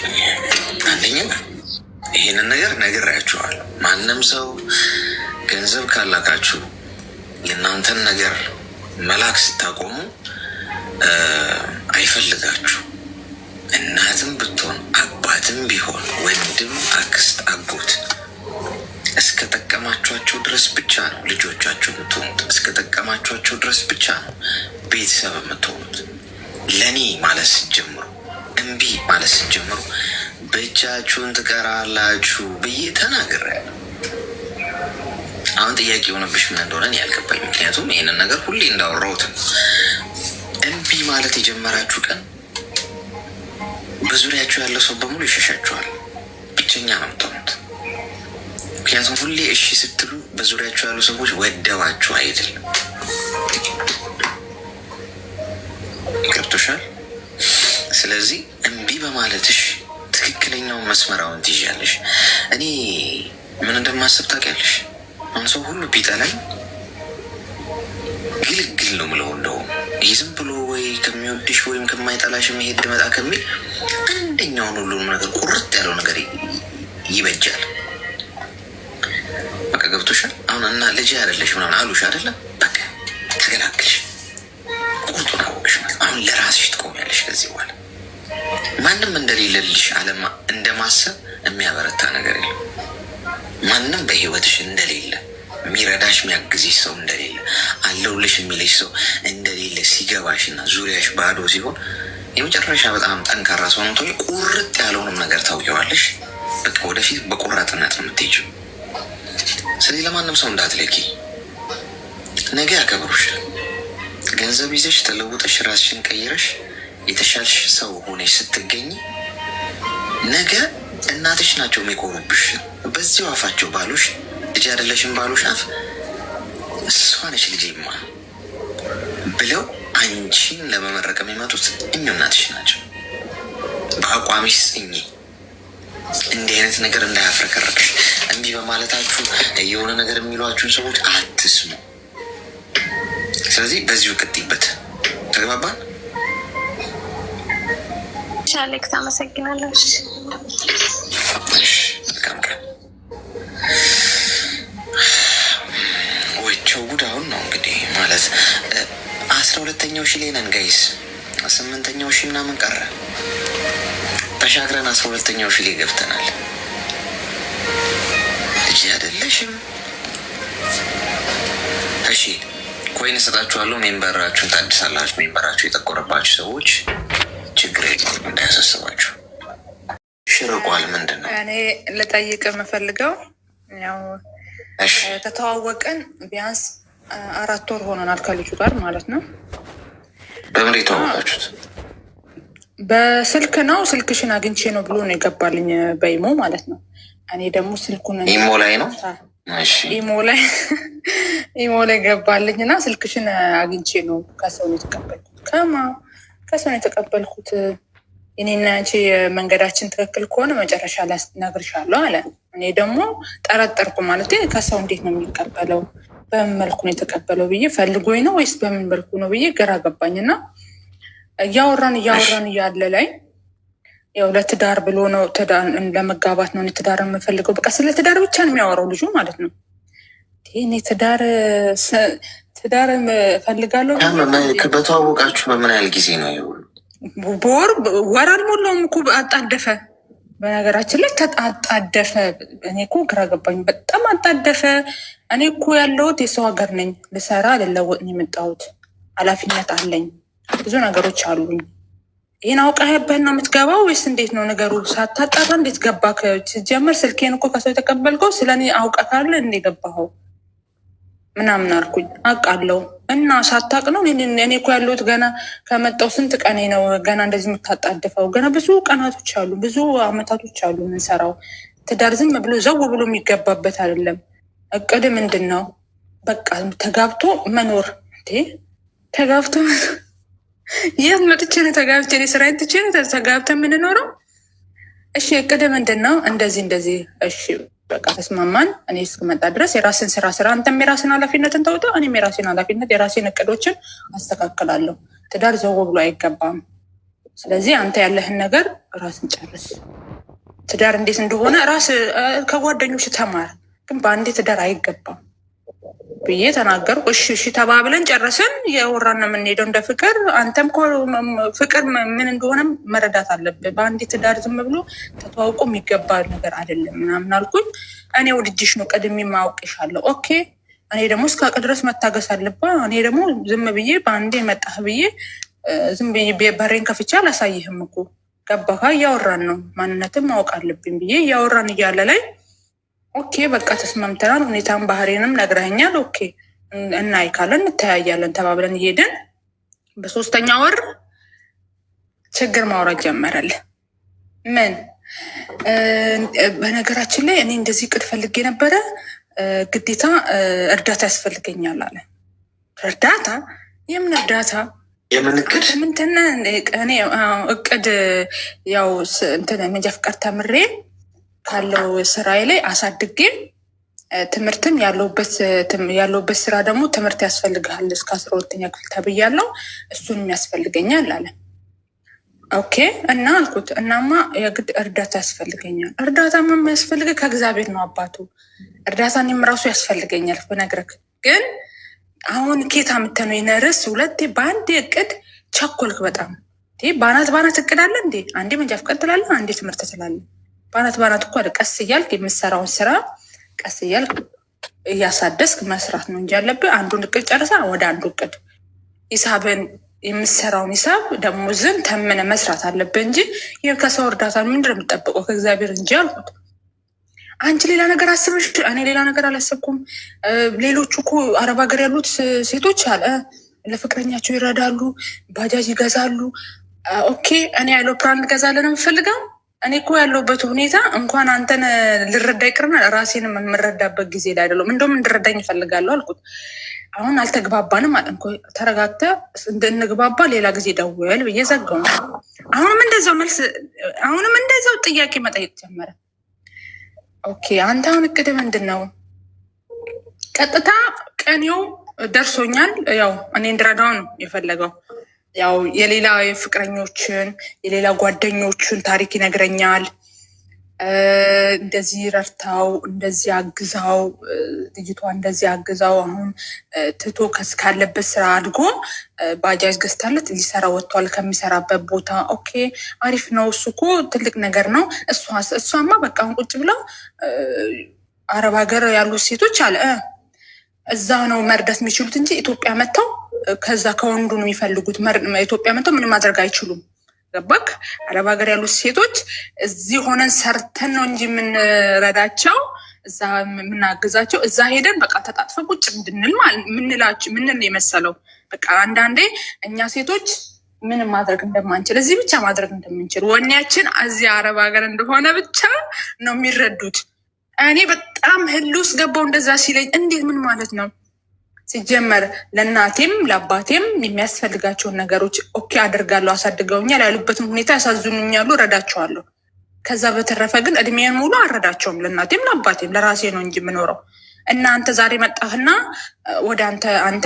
አንደኛ ይሄንን ነገር ነግሬያችኋለሁ። ማንም ሰው ገንዘብ ካላካችሁ የእናንተን ነገር መላክ ስታቆሙ አይፈልጋችሁ። እናትም ብትሆን አባትም ቢሆን ወንድም፣ አክስት፣ አጎት እስከ ጠቀማችኋቸው ድረስ ብቻ ነው ልጆቻችሁ የምትሆኑት። እስከ ጠቀማችኋቸው ድረስ ብቻ ነው ቤተሰብ የምትሆኑት። ለእኔ ማለት ስትጀምሩ፣ እምቢ ማለት ስትጀምሩ ብቻችሁን ትቀራላችሁ ብዬ ተናግሬያለሁ። አሁን ጥያቄ የሆነብሽ ምን እንደሆነ እኔ ያልገባኝ፣ ምክንያቱም ይህንን ነገር ሁሌ እንዳወራሁት እምቢ ማለት የጀመራችሁ ቀን በዙሪያችሁ ያለው ሰው በሙሉ ይሸሻችኋል። ብቸኛ ነው የምትሆኑት። ምክንያቱም ሁሌ እሺ ስትሉ በዙሪያችሁ ያሉ ሰዎች ወደዋችሁ አይደለም። ገብቶሻል? ስለዚህ እምቢ በማለትሽ ትክክለኛውን መስመራውን ትይዣለሽ። እኔ ምን እንደማስብ ታውቂያለሽ? አሁን ሰው ሁሉ ቢጠላኝ ግልግል ነው ምለው። እንደውም ይህ ዝም ብሎ ወይ ከሚወድሽ ወይም ከማይጠላሽ መሄድ መጣ ከሚል አንደኛውን ሁሉንም ነገር ቁርጥ ያለው ነገር ይበጃል። በቃ ገብቶሻል? አሁን እና ልጅ አይደለሽ ምናምን አሉሽ አይደለም? በቃ ተገላግልሽ፣ ቁርጡን አወቅሽ ማለት አሁን ለራስሽ ትቆሚያለሽ። ከዚህ በኋላ ማንም እንደሌለልሽ አለማ እንደማሰብ የሚያበረታ ነገር የለም። ማንም በህይወትሽ እንደሌለ የሚረዳሽ የሚያግዝሽ ሰው እንደሌለ አለሁልሽ የሚልሽ ሰው እንደሌለ ሲገባሽና ዙሪያሽ ባዶ ሲሆን የመጨረሻ በጣም ጠንካራ ሰው ነው። ቁርጥ ያለውንም ነገር ታውቂዋለሽ። በቃ ወደፊት በቆራጥነት ነው የምትሄጂው። ስለዚህ ለማንም ሰው እንዳትለኪ። ነገ ያከብሩሻል። ገንዘብ ይዘሽ ተለውጠሽ ራስሽን ቀይረሽ የተሻልሽ ሰው ሆነሽ ስትገኝ ነገ እናትሽ ናቸው የሚኮሩብሽ። በዚሁ አፋቸው ባሉሽ ልጅ አይደለሽም ባሉሽ አፍ እሷ ነች ልጄማ ብለው አንቺን ለመመረቅ የሚመጡት እኚሁ እናትሽ ናቸው። በአቋሚሽ ጽኚ። እንዲህ አይነት ነገር እንዳያፍረከረክሽ። እምቢ በማለታችሁ የሆነ ነገር የሚሏችሁን ሰዎች አትስሙ። ስለዚህ በዚሁ ቅጥይበት። ተግባባን? አሌክስ አመሰግናለሁ። መልካም ቀን። ወቸው ጉድ አሁን ነው እንግዲህ ማለት 12ኛው ሺህ ላይ ነን ጋይስ። 8ኛው ሺህ ምናምን ቀረ። ተሻግረን 12ኛው ሺህ ላይ ገብተናል። ልጅ አይደለሽም። እሺ ኮይን እሰጣችኋለሁ። ሜምበራችሁን ታድሳላችሁ። ሜምበራችሁ የጠቆረባችሁ ሰዎች ችግር የለም እንዳያሳስባችሁ። ሽርቋል ምንድን ነው? እኔ ልጠይቅ የምፈልገው ያው ከተዋወቅን ቢያንስ 4 ወር ሆነናል ከልጁ ጋር ማለት ነው። በምን የተዋወቃችሁት? በስልክ ነው። ስልክሽን አግኝቼ ነው ብሎ ነው የገባልኝ በኢሞ ማለት ነው። እኔ ደግሞ ስልኩን ኢሞ ላይ ነው ኢሞ ላይ ገባልኝ እና ስልክሽን አግኝቼ ነው ከሰው ነው የተቀበልኩት። ከሰው ነው የተቀበልኩት። እኔና አንቺ መንገዳችን ትክክል ከሆነ መጨረሻ ላይ እነግርሻለሁ አለ። እኔ ደግሞ ጠረጠርኩ። ማለት ከሰው እንዴት ነው የሚቀበለው? በምን መልኩ ነው የተቀበለው ብዬ ፈልጎኝ ነው ወይስ በምን መልኩ ነው ብዬ ግራ ገባኝ። እና እያወራን እያለ ላይ ያው ለትዳር ብሎ ነው ለመጋባት ነው ትዳር የምፈልገው። በቃ ስለ ትዳር ብቻ ነው የሚያወራው ልጁ ማለት ነው። እኔ ትዳር ፈልጋለሁ። በተዋወቃችሁ በምን ያህል ጊዜ ነው? ወር አልሞላውም እኮ አጣደፈ። በነገራችን ላይ አጣደፈ። እኔ እኮ ግራ ገባኝ። በጣም አጣደፈ። እኔ እኮ ያለሁት የሰው ሀገር ነኝ። ልሰራ ልለወጥ ነው የመጣሁት። ኃላፊነት አለኝ። ብዙ ነገሮች አሉኝ። ይህን አውቀህበት ነው የምትገባው ወይስ እንዴት ነው ነገሩ? ሳታጣራ እንዴት ገባ? ሲጀምር ስልኬን እኮ ከሰው የተቀበልከው ስለ እኔ አውቀህ ካለ እንዴ ገባኸው ምናምን አልኩኝ። አውቃለሁ እና ሳታቅ ነው? እኔ እኮ ያለሁት ገና ከመጣሁ ስንት ቀኔ ነው። ገና እንደዚህ የምታጣድፈው ገና ብዙ ቀናቶች አሉ፣ ብዙ አመታቶች አሉ የምንሰራው። ትዳር ዝም ብሎ ዘው ብሎ የሚገባበት አይደለም። እቅድ ምንድን ነው? በቃ ተጋብቶ መኖር። ተጋብቶ የት መጥቼ ነው ተጋብቼ ስራዬን ትቼ ነው ተጋብተን የምንኖረው? እሺ እቅድ ምንድን ነው? እንደዚህ። እሺ በቃ ተስማማን። እኔ እስክመጣ ድረስ የራስን ስራ አንተም የራስን ኃላፊነትን ተውጣ፣ እኔም የራሴን ኃላፊነት የራሴን እቅዶችን አስተካክላለሁ። ትዳር ዘው ብሎ አይገባም። ስለዚህ አንተ ያለህን ነገር ራስን ጨርስ። ትዳር እንዴት እንደሆነ ራስ ከጓደኞች ተማር፣ ግን በአንዴ ትዳር አይገባም ብዬ ተናገርኩ። እሺ ተባብለን ጨረስን። የወራን ነው የምንሄደው እንደ ፍቅር። አንተም ፍቅር ምን እንደሆነ መረዳት አለብህ። በአንዴ ትዳር ዝም ብሎ ተተዋውቆ የሚገባ ነገር አይደለም ምናምን አልኩኝ። እኔ ወድጅሽ ነው ቀድሜ ማውቅሻለሁ። ኦኬ እኔ ደግሞ እስካቅ ድረስ መታገስ አለባ። እኔ ደግሞ ዝም ብዬ በአንዴ መጣህ ብዬ ዝም ብዬ በሬን ከፍቼ አላሳይህም እኮ ገባካ? እያወራን ነው፣ ማንነትም ማወቅ አለብኝ ብዬ እያወራን እያለ ላይ ኦኬ በቃ ተስማምተናል። ሁኔታን ባህሬንም ነግረኸኛል። ኦኬ እናይ ካለን እንተያያለን ተባብለን እየሄድን በ3ኛ ወር ችግር ማውራት ጀመረል። ምን በነገራችን ላይ እኔ እንደዚህ ቅድ ፈልጌ ነበረ፣ ግዴታ እርዳታ ያስፈልገኛል አለ። እርዳታ? የምን እርዳታ? የምን እቅድ? ምንትና እኔ እቅድ ያው መንጃ ፍቃድ ተምሬ ካለው ስራዬ ላይ አሳድጌ ትምህርትም ያለውበት ስራ ደግሞ ትምህርት ያስፈልግሃል እስከ 12ኛ ክፍል ተብያለሁ። እሱንም ያስፈልገኛል አለ። ኦኬ እና አልኩት እናማ የግድ እርዳታ ያስፈልገኛል። እርዳታ ምን ያስፈልገ? ከእግዚአብሔር ነው አባቱ። እርዳታ እኔም ራሱ ያስፈልገኛል ብነግርህ፣ ግን አሁን ኬታ የምትነው የነርስ 2 በአንድ እቅድ ቸኮልክ በጣም። ባናት እቅድ አለ እንዴ? አንዴ መንጃ ፍቃድ ትላለህ፣ አንዴ ትምህርት ትላለህ። ባናት እኮ ቀስ እያልክ የምሰራውን ስራ ቀስ እያልክ እያሳደስክ መስራት ነው እንጂ ያለብህ አንዱን እቅድ ጨርሳ ወደ አንዱ እቅድ ሂሳብን የምሰራውን ሂሳብ ደሞዝን ተምነ መስራት አለብህ እንጂ ይህ ከሰው እርዳታ ምንድን ነው የምጠብቀው? ከእግዚአብሔር እንጂ አልኩት። አንቺ ሌላ ነገር አስበሽ እኔ ሌላ ነገር አላሰብኩም። ሌሎቹ እኮ አረብ ሀገር ያሉት ሴቶች አለ ለፍቅረኛቸው ይረዳሉ፣ ባጃጅ ይገዛሉ። ኦኬ እኔ አይሎፕራን ልገዛለን ነው የምፈልገው። እኔ እኮ ያለሁበት ሁኔታ እንኳን አንተን ልረዳ ይቅርና ራሴንም የምረዳበት ጊዜ ላይ አይደለም። እንደውም እንድረዳኝ ይፈልጋለሁ አልኩት። አሁን አልተግባባንም አለ። ተረጋግተህ እንድንግባባ ሌላ ጊዜ ደውል ብዬ ዘጋው። አሁንም እንደዛው ጥያቄ መጠየቅ ጀመረ። ኦኬ አንተ አሁን እቅድ ምንድን ነው? ቀጥታ ቀኔው ደርሶኛል። ያው እኔ እንድረዳው ነው የፈለገው። ያው የሌላ የፍቅረኞችን የሌላ ጓደኞችን ታሪክ ይነግረኛል። እንደዚህ ረድታው፣ እንደዚህ አግዛው፣ ልጅቷ እንደዚህ አግዛው፣ አሁን ትቶ ካለበት ስራ አድጎ ባጃጅ ገዝታለት ሊሰራ ወጥቷል ከሚሰራበት ቦታ። ኦኬ አሪፍ ነው። እሱ እኮ ትልቅ ነገር ነው። እሷማ በቃ አሁን ቁጭ ብለው አረብ ሀገር ያሉት ሴቶች አለ እዛ ነው መርዳት የሚችሉት እንጂ ኢትዮጵያ መጥተው ከዛ ከወንዱ ነው የሚፈልጉት። ኢትዮጵያ መጥተው ምንም ማድረግ አይችሉም። ገባክ? አረብ ሀገር ያሉት ሴቶች እዚህ ሆነን ሰርተን ነው እንጂ የምንረዳቸው እዛ የምናግዛቸው እዛ ሄደን በቃ ተጣጥፈ ቁጭ እንድንል ምንል የመሰለው በቃ አንዳንዴ እኛ ሴቶች ምንም ማድረግ እንደማንችል እዚህ ብቻ ማድረግ እንደምንችል ወኔያችን እዚህ አረብ ሀገር እንደሆነ ብቻ ነው የሚረዱት። እኔ በጣም ህል ውስጥ ገባው እንደዛ ሲለኝ፣ እንዴት ምን ማለት ነው? ሲጀመር ለእናቴም ለአባቴም የሚያስፈልጋቸውን ነገሮች ኦኬ አድርጋለሁ፣ አሳድገውኛል፣ ያሉበትን ሁኔታ ያሳዝኑኛሉ፣ እረዳቸዋለሁ። ከዛ በተረፈ ግን እድሜን ሙሉ አልረዳቸውም። ለእናቴም ለአባቴም ለራሴ ነው እንጂ የምኖረው። እናንተ ዛሬ መጣህና ወደ አንተ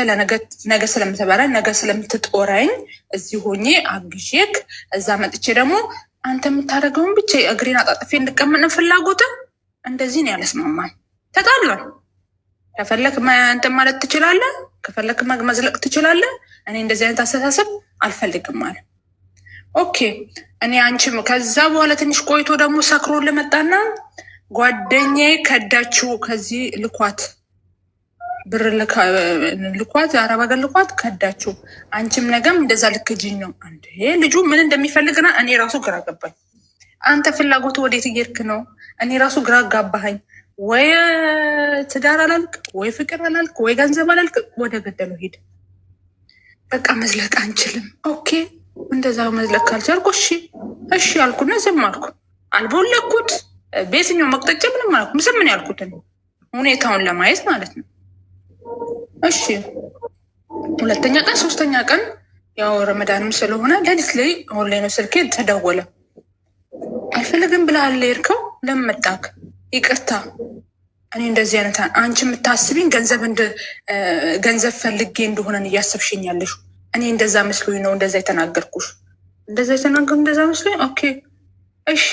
ነገ ስለምትበላኝ ነገ ስለምትጦረኝ እዚህ ሆኜ አግዤክ እዛ መጥቼ ደግሞ አንተ የምታደርገውን ብቻ እግሬን አጣጥፌ እንድቀመጥ ፍላጎት እንደዚህ ነው ያለስማማል። ተጣላን። ከፈለክ እንትን ማለት ትችላለህ፣ ከፈለክ መዝለቅ ትችላለህ። እኔ እንደዚህ አይነት አስተሳሰብ አልፈልግም አለ። ኦኬ እኔ አንቺም ከዛ በኋላ ትንሽ ቆይቶ ደግሞ ሰክሮ ለመጣና ጓደኛዬ ከዳችው ከዚህ ልኳት ብር ልኳት አረብ ሀገር ልኳት ከዳችው። አንቺም ነገም እንደዛ ልክጅኝ ነው። አንዴ ልጁ ምን እንደሚፈልግና እኔ ራሱ ግራ ገባኝ። አንተ ፍላጎቱ ወዴት እየሄድክ ነው? እኔ ራሱ ግራ ጋባኸኝ። ወይ ትዳር አላልክ፣ ወይ ፍቅር አላልክ፣ ወይ ገንዘብ አላልክ፣ ወደ ገደሉ ሄድ። በቃ መዝለቅ አንችልም። ኦኬ እንደዛ መዝለቅ ካልቻልኩ እሺ አልኩና ዝም አልኩ። አልቦለኩት በየትኛው መቅጠጫ ምንም አልኩ። ምን ያልኩትን ሁኔታውን ለማየት ማለት ነው። እሺ ሁለተኛ ቀን ሶስተኛ ቀን ያው ረመዳንም ስለሆነ ሌሊት ላይ ኦንላይን ስልኬ ተደወለ። አልፈልግም ብለሃል የሄድከው ለምን መጣክ? ይቅርታ እኔ እንደዚህ አይነት አንቺ የምታስቢኝ ገንዘብ ፈልጌ እንደሆነን እያሰብሽኝ ያለሽ እኔ እንደዛ መስሎኝ ነው እንደዛ የተናገርኩሽ። እንደዛ መስሎኝ። ኦኬ እሺ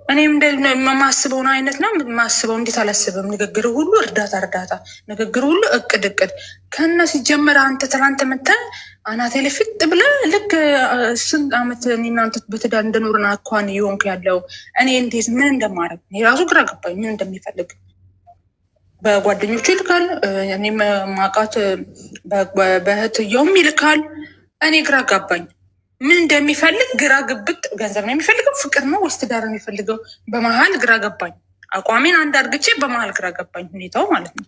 እኔም የማስበውን አይነት ነው የማስበው። እንዴት አላስብም? ንግግር ሁሉ እርዳታ፣ ንግግር ሁሉ እቅድ ከነ ሲጀመር አንተ ትናንት መተህ አናቴ ላይ ፊት ብለህ ልክ ስንት ዓመት እኔ እናንተ በትዳር እንደኖርን አኳን እየሆንክ ያለው እኔ እንዴት ምን እንደማደርግ እኔ ራሱ ግራ ገባኝ። ምን እንደሚፈልግ በጓደኞቹ ይልካል፣ እኔ ማቃት በእህትየውም ይልካል። እኔ ግራ ገባኝ። ምን እንደሚፈልግ ግራ ግብት። ገንዘብ ነው የሚፈልገው? ፍቅር ነው ወይስ ትዳር ነው የሚፈልገው? በመሀል ግራ ገባኝ። አቋሜን አንድ አድርግቼ በመሀል ግራ ገባኝ ሁኔታው ማለት ነው።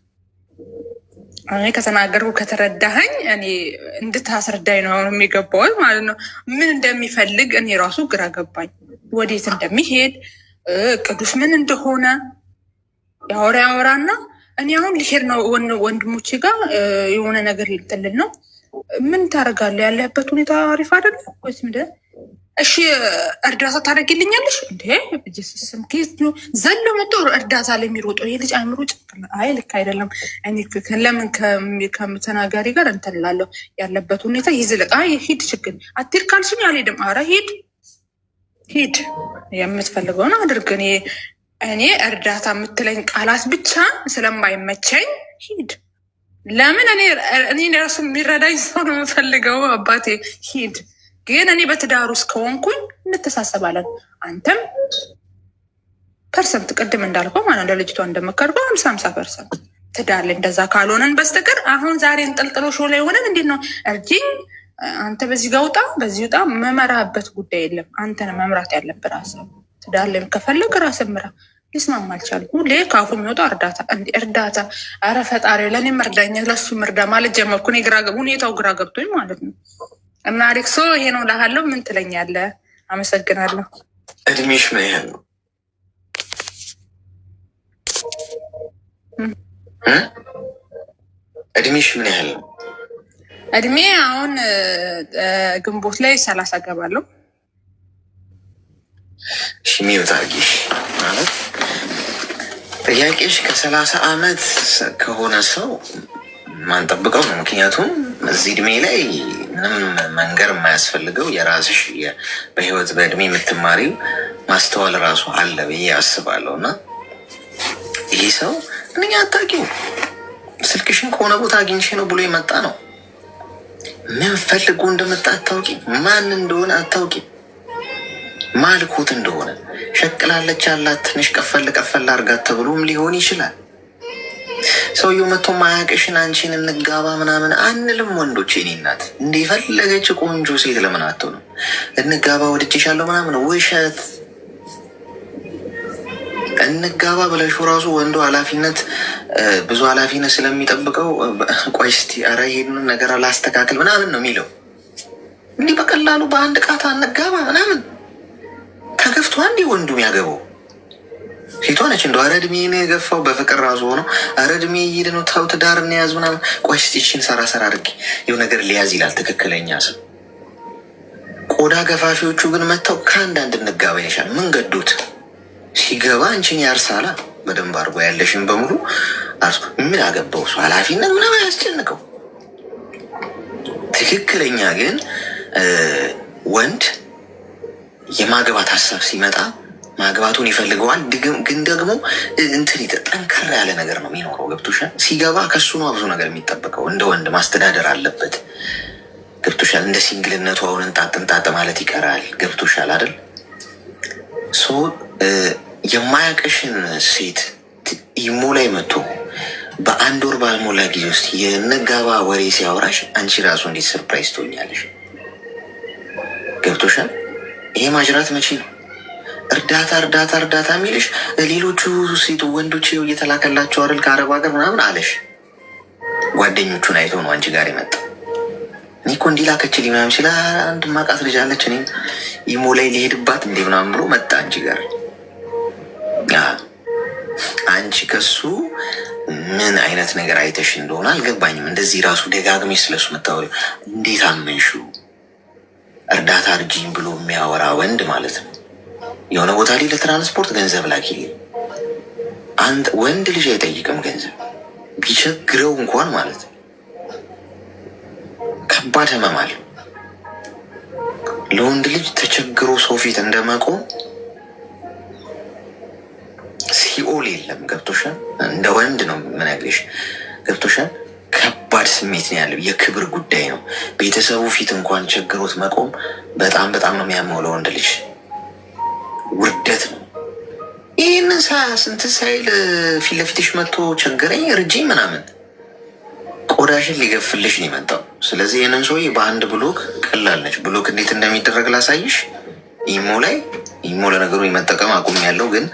እኔ ከተናገርኩ ከተረዳኸኝ እኔ እንድታስረዳኝ ነው የሚገባው ማለት ነው። ምን እንደሚፈልግ እኔ ራሱ ግራ ገባኝ። ወዴት እንደሚሄድ ቅዱስ ምን እንደሆነ ያወራና እኔ አሁን ሊሄድ ነው ወንድሞቼ ጋር የሆነ ነገር ልጥልን ነው። ምን ታደርጋለህ? ያለህበት ሁኔታ አሪፍ አይደለም ወይስ ምንድን? እሺ እርዳታ ታደርግልኛለሽ እንዴ? በጀስስም ኬዝ ነው ዘሎ መጥቶ እርዳታ ላይ የሚሮጠው ይሄ ልጅ አይምሮ ጭቅል። አይ ልክ አይደለም። እኔ ለምን ከምተናጋሪ ጋር እንትን እላለሁ። ያለበት ሁኔታ ይዝልቅ። አይ ሂድ፣ ችግር አትሄድ ካልሽኝ አልሄድም። ኧረ ሂድ፣ የምትፈልገውን አድርግ። እኔ እርዳታ የምትለኝ ቃላት ብቻ ስለማይመቸኝ ሂድ። ለምን እኔ ራሱ የሚረዳኝ ሰው ነው የምፈልገው። አባቴ ሂድ። ግን እኔ በትዳር ውስጥ ከሆንኩኝ እንተሳሰባለን። አንተም ፐርሰንት ቅድም እንዳልከው ማለት ለልጅቷ እንደመከርከው 50% ትዳር ላይ እንደዛ ካልሆነን በስተቀር አሁን ዛሬ እንጠልጥሎ ሾ ላይ ሆነን እንዴት ነው እርጅኝ አንተ በዚህ ጋር ውጣ በዚህ ውጣ መመራበት ጉዳይ የለም። አንተን መምራት ያለብህ ራስህ። ትዳር ላይ ከፈለግ ራስህ ምራ። ሊስማማ አልቻልኩም። ሁሌ ከአፉ የሚወጣው እርዳታ እርዳታ። አረ ፈጣሪ ለእኔም እርዳኝ ለሱ ምርዳ ማለት ጀመርኩ። እኔ ሁኔታው ግራ ገብቶኝ ማለት ነው። እና አሌክሶ ይሄ ነው እልሃለሁ። ምን ትለኛለህ? አመሰግናለሁ። እድሜሽ ምን ያህል ነው? እድሜሽ ምን ያህል ነው? እድሜ አሁን ግንቦት ላይ 30 ገባለሁ። ሚዩት አርጊሽ ማለት ጥያቄሽ ከ30 ዓመት ከሆነ ሰው ማንጠብቀው ነው። ምክንያቱም እዚህ እድሜ ላይ ምንም መንገር የማያስፈልገው የራስሽ በህይወት በእድሜ የምትማሪው ማስተዋል ራሱ አለ ብዬ አስባለሁ። እና ይህ ሰው እኛ አታውቂው ስልክሽን ከሆነ ቦታ አግኝቼ ነው ብሎ የመጣ ነው። ምን ፈልጎ እንደመጣ አታውቂ፣ ማን እንደሆነ አታውቂ፣ ማልኩት እንደሆነ ሸቅላለች ያላት ትንሽ ቀፈል ቀፈል አርጋት ተብሎም ሊሆን ይችላል። ሰውየው መጥቶ ማያውቅሽን አንቺን እንጋባ ምናምን አንልም ወንዶች። የኔ እናት እንደፈለገች ቆንጆ ሴት ለምን አትሆንም? እንጋባ ወድጄሻለሁ ምናምን ውሸት። እንጋባ ብለሽ ራሱ ወንዱ ኃላፊነት ብዙ ኃላፊነት ስለሚጠብቀው ቆይ እስቲ ኧረ ይሄንን ነገር አላስተካክል ምናምን ነው የሚለው። እንዲህ በቀላሉ በአንድ ቃታ እንጋባ ምናምን ተገፍቶ አንዴ ወንዱ የሚያገባው ሴቷ ነች። እንደው ኧረ እድሜን የገፋው በፍቅር ራሱ ሆነው ኧረ እድሜ እየሄደ ነው ተው ትዳር እንያዝ ምናምን ቆይ እስቲ ይህችን ሰራ አድርጊ የው ነገር ሊያዝ ይላል ትክክለኛ ሰው። ቆዳ ገፋፊዎቹ ግን መጥተው ከአንዳንድ እንጋባ ይሻል ምን ገዶት ሲገባ አንቺን ያርሳላ በደንብ አድርጎ ያለሽን በሙሉ አርሶ ምን አገባው ሰው ኃላፊነት ምናምን ያስጨንቀው። ትክክለኛ ግን ወንድ የማግባት ሀሳብ ሲመጣ ማግባቱን ይፈልገዋል። ግን ደግሞ እንትን ጠንከር ያለ ነገር ነው የሚኖረው። ገብቶሻል? ሲገባ ከሱ ነው ብዙ ነገር የሚጠበቀው። እንደ ወንድ ማስተዳደር አለበት። ገብቶሻል? እንደ ሲንግልነቱ አሁን እንጣጥ ማለት ይቀራል። ገብቶሻል አይደል? የማያውቅሽን ሴት ኢሞ ላይ መጥቶ በአንድ ወር ባልሞላ ጊዜ ውስጥ የነጋባ ወሬ ሲያወራሽ አንቺ ራሱ እንዴት ሰርፕራይዝ ትሆኛለሽ? ገብቶሻል? ይሄ ማጅራት መቼ ነው እርዳታ እርዳታ እርዳታ የሚልሽ? ሌሎቹ ሴቱ ወንዶች እየተላከላቸው አይደል ከአረብ ሀገር ምናምን አለሽ። ጓደኞቹን አይቶ ነው አንቺ ጋር የመጣ። እኔ እኮ እንዲህ ላከችልኝ ምናምን ሲል አንድ ማቃት ልጅ አለች እኔም ኢሞ ላይ ሊሄድባት እንዴ ምናምን ብሎ መጣ አንቺ ጋር። አንቺ ከሱ ምን አይነት ነገር አይተሽ እንደሆነ አልገባኝም። እንደዚህ ራሱ ደጋግሜ ስለሱ መታወሪው እንዴት አመንሽው? እርዳታ እርጂኝ ብሎ የሚያወራ ወንድ ማለት ነው። የሆነ ቦታ ላይ ለትራንስፖርት ገንዘብ ላኪልኝ። አንድ ወንድ ልጅ አይጠይቅም ገንዘብ ቢቸግረው እንኳን ማለት ነው። ከባድ ህመም አለ ለወንድ ልጅ ተቸግሮ ሰው ፊት እንደመቆም ሲኦል የለም። ገብቶሻል? እንደ ወንድ ነው የምነግርሽ። ገብቶሻል? ከባድ ስሜት ነው ያለው። የክብር ጉዳይ ነው። ቤተሰቡ ፊት እንኳን ቸግሮት መቆም በጣም በጣም ነው የሚያመው ለወንድ ልጅ። ውርደት ነው። ይህንን ስንት ሳይል ፊት ለፊትሽ መጥቶ ቸገረኝ እርጂኝ ምናምን ቆዳሽን ሊገፍልሽ ነው የመጣው። ስለዚህ ይህንን ሰውዬ በአንድ ብሎክ ቀላለች። ብሎክ እንዴት እንደሚደረግ ላሳይሽ። ኢሞ ለነገሩ የመጠቀም አቁም ያለው ግን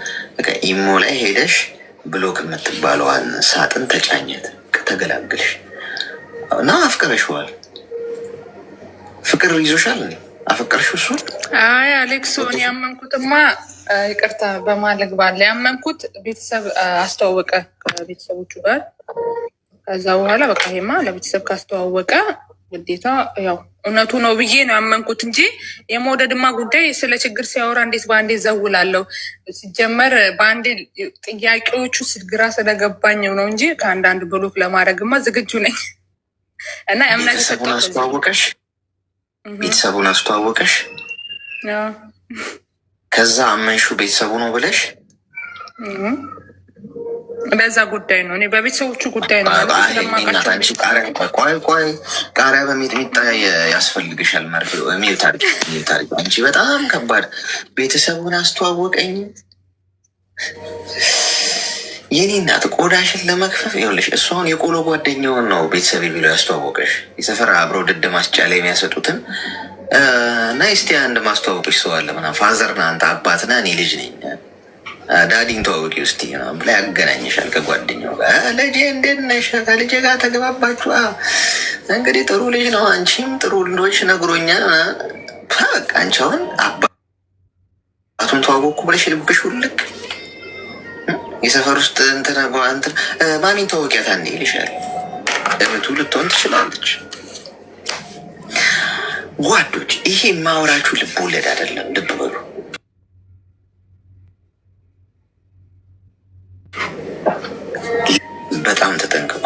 ኢሞ ላይ ሄደሽ ብሎክ የምትባለዋን ሳጥን ተጫኘት ተገላግልሽ እና አፍቀረሽዋል። ፍቅር ይዞሻል እንዴ? አፈቀርሽ እሱ? አይ አሌክሶን ያመንኩትማ ይቅርታ በማለግ ባለ ያመንኩት ቤተሰብ አስተዋወቀ ከቤተሰቦቹ ጋር። ከዛ በኋላ በቃ ይሄማ ለቤተሰብ ካስተዋወቀ ግዴታ ያው እውነቱ ነው ብዬ ነው ያመንኩት እንጂ የመውደድማ ጉዳይ ስለ ችግር ሲያወራ እንዴት በአንዴ ዘውላለሁ? ሲጀመር በአንዴ ጥያቄዎቹ ግራ ስለገባኝ ነው እንጂ ከአንዳንድ ብሎክ ለማድረግማ ዝግጁ ነኝ። እና እምነት ቤተሰቡን አስተዋወቀሽ፣ ከዛ አመንሹ ቤተሰቡ ነው ብለሽ በዛ ጉዳይ ነው። እኔ በቤተሰቦቹ ጉዳይ ነው። ቆይ ቃሪያ በሚጥሚጣ ያስፈልግሻል። መርፌ ታሪክ አንቺ በጣም ከባድ ቤተሰቡን አስተዋወቀኝ የኔ እናት ቆዳሽን ለመክፈፍ ይኸውልሽ፣ እሱ አሁን የቆሎ ጓደኛውን ነው ቤተሰብ የሚለው ያስተዋወቀሽ። የሰፈር አብረው ድድ ማስጫ ላይ የሚያሰጡትን እና እስቲ አንድ ማስተዋወቅሽ ሰው አለ ምናምን፣ ፋዘር ነህ አንተ አባት ነህ እኔ ልጅ ነኝ ዳዲን ተዋወቂ ውስጥ ብላ ያገናኝሻል ከጓደኛው ጋር። ልጄ እንዴት ነሽ? ከልጄ ጋር ተግባባችሁ? እንግዲህ ጥሩ ልጅ ነው፣ አንቺም ጥሩ ልጆች ነግሮኛል። በቃ አንቺ አሁን አባቱን ተዋወቅኩ ብለሽ ልብሽ ውልቅ። የሰፈር ውስጥ እንትን ማሚን ተዋወቂያት አንዴ ይልሻል። እህቱ ልትሆን ትችላለች። ጓዶች፣ ይሄ ማውራችሁ ልብ ወለድ አይደለም፣ ልብ በሉ። በጣም ተጠንቀቁ።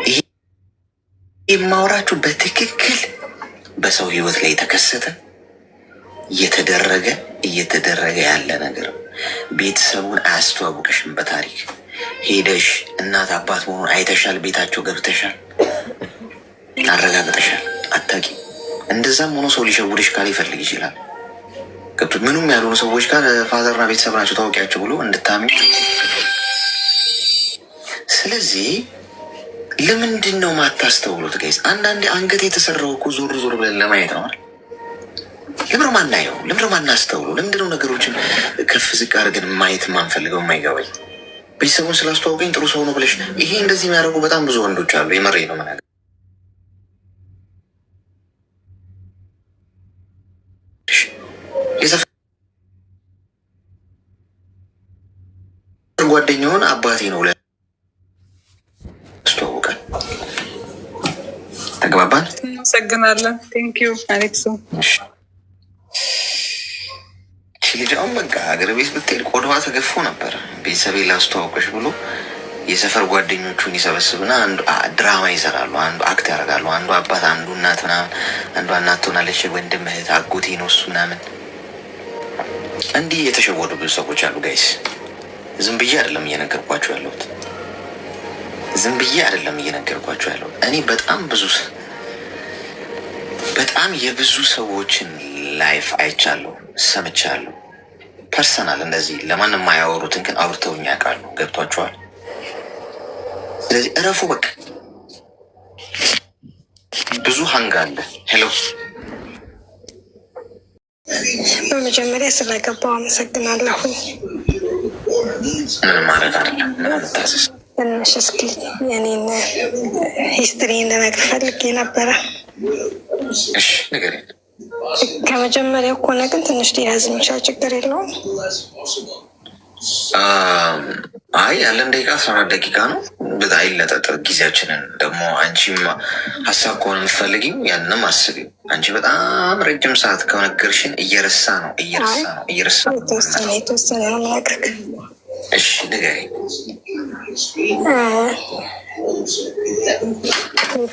ይሄ የማውራችሁ በትክክል በሰው ህይወት ላይ የተከሰተ እየተደረገ ያለ ነገር ነው። ቤተሰቡን አያስተዋውቅሽም። በታሪክ ሄደሽ እናት አባት መሆኑን አይተሻል፣ ቤታቸው ገብተሻል፣ አረጋግጠሻል፣ አታውቂም። እንደዛም ሆኖ ሰው ሊሸውድሽ ካለ ይፈልግ ይችላል። ገብቶ ምኑም ያልሆኑ ሰዎች ጋር ፋዘርና ቤተሰብ ናቸው ታወቂያቸው ብሎ እንድታምኝ። ስለዚህ ለምንድን ነው ማታስተውሉት ጋይስ? አንዳንዴ አንገት የተሰራው እኮ ዞር ዞር ብለን ለማየት ነው። ለምንድነው ማናየው? ለምንድነው ማናስተውሉ? ለምንድነው ነገሮችን ከፍ ዝቅ አድርገን ማየት የማንፈልገው? የማይገባኝ ቤተሰቡን ስላስተዋወቀኝ ጥሩ ሰው ነው ብለሽ ይሄ እንደዚህ የሚያደርጉ በጣም ብዙ ወንዶች አሉ። የመሬ ነው መናገር። የሰፈር ጓደኛውን አባቴ ነው ብለህ አስተዋውቃል። ተግባባን? እናመሰግናለን። ቴንኪዩ አሌክሶ። ልጃውን በቃ ሀገር ቤት ብትሄድ ቆዳዋ ተገፎ ነበር። ቤተሰቤ ላስተዋውቀሽ ብሎ የሰፈር ጓደኞቹን ይሰበስብና አንዱ ድራማ ይሰራሉ፣ አንዱ አክት ያደርጋሉ። አንዱ አባት፣ አንዱ እናት ምናምን፣ አንዷ እናት ትሆናለች፣ ወንድም እህት፣ አጎቴ ነው እሱ ምናምን። እንዲህ የተሸወዱ ብዙ ሰዎች አሉ ጋይስ። ዝም ብዬ አይደለም እየነገርኳቸው ያለሁት፣ እኔ በጣም የብዙ ሰዎችን ላይፍ አይቻለሁ፣ ሰምቻለሁ። ፐርሰናል እንደዚህ ለማንም የማያወሩትን ግን አውርተውኝ ያውቃሉ። ገብቷቸዋል። ስለዚህ እረፉ በቃ። ብዙ ሀንግ አለ። ሄሎ፣ በመጀመሪያ ስለገባው አመሰግናለሁ። ምንም ማለት አይደለም። ምን አልታዘዝ። ትንሽ እስኪ የኔን ሂስትሪ እንደነገር ፈልጌ ነበረ። እሺ ንገሪኝ። ከመጀመሪያው ከሆነ ግን ትንሽ ሊያዝ የሚችል ችግር የለውም። አይ ያለን ደቂቃ 14 ደቂቃ ነው። በዛ አይለጠጥ ጊዜያችንን። ደግሞ አንቺም ሀሳብ ከሆነ የምትፈልጊው ያንንም አስቢው። አንቺ በጣም ረጅም ሰዓት ከነገርሽን እየረሳ ነው። የተወሰነ ነው የምነግርህ። እሺ ንገሪኝ።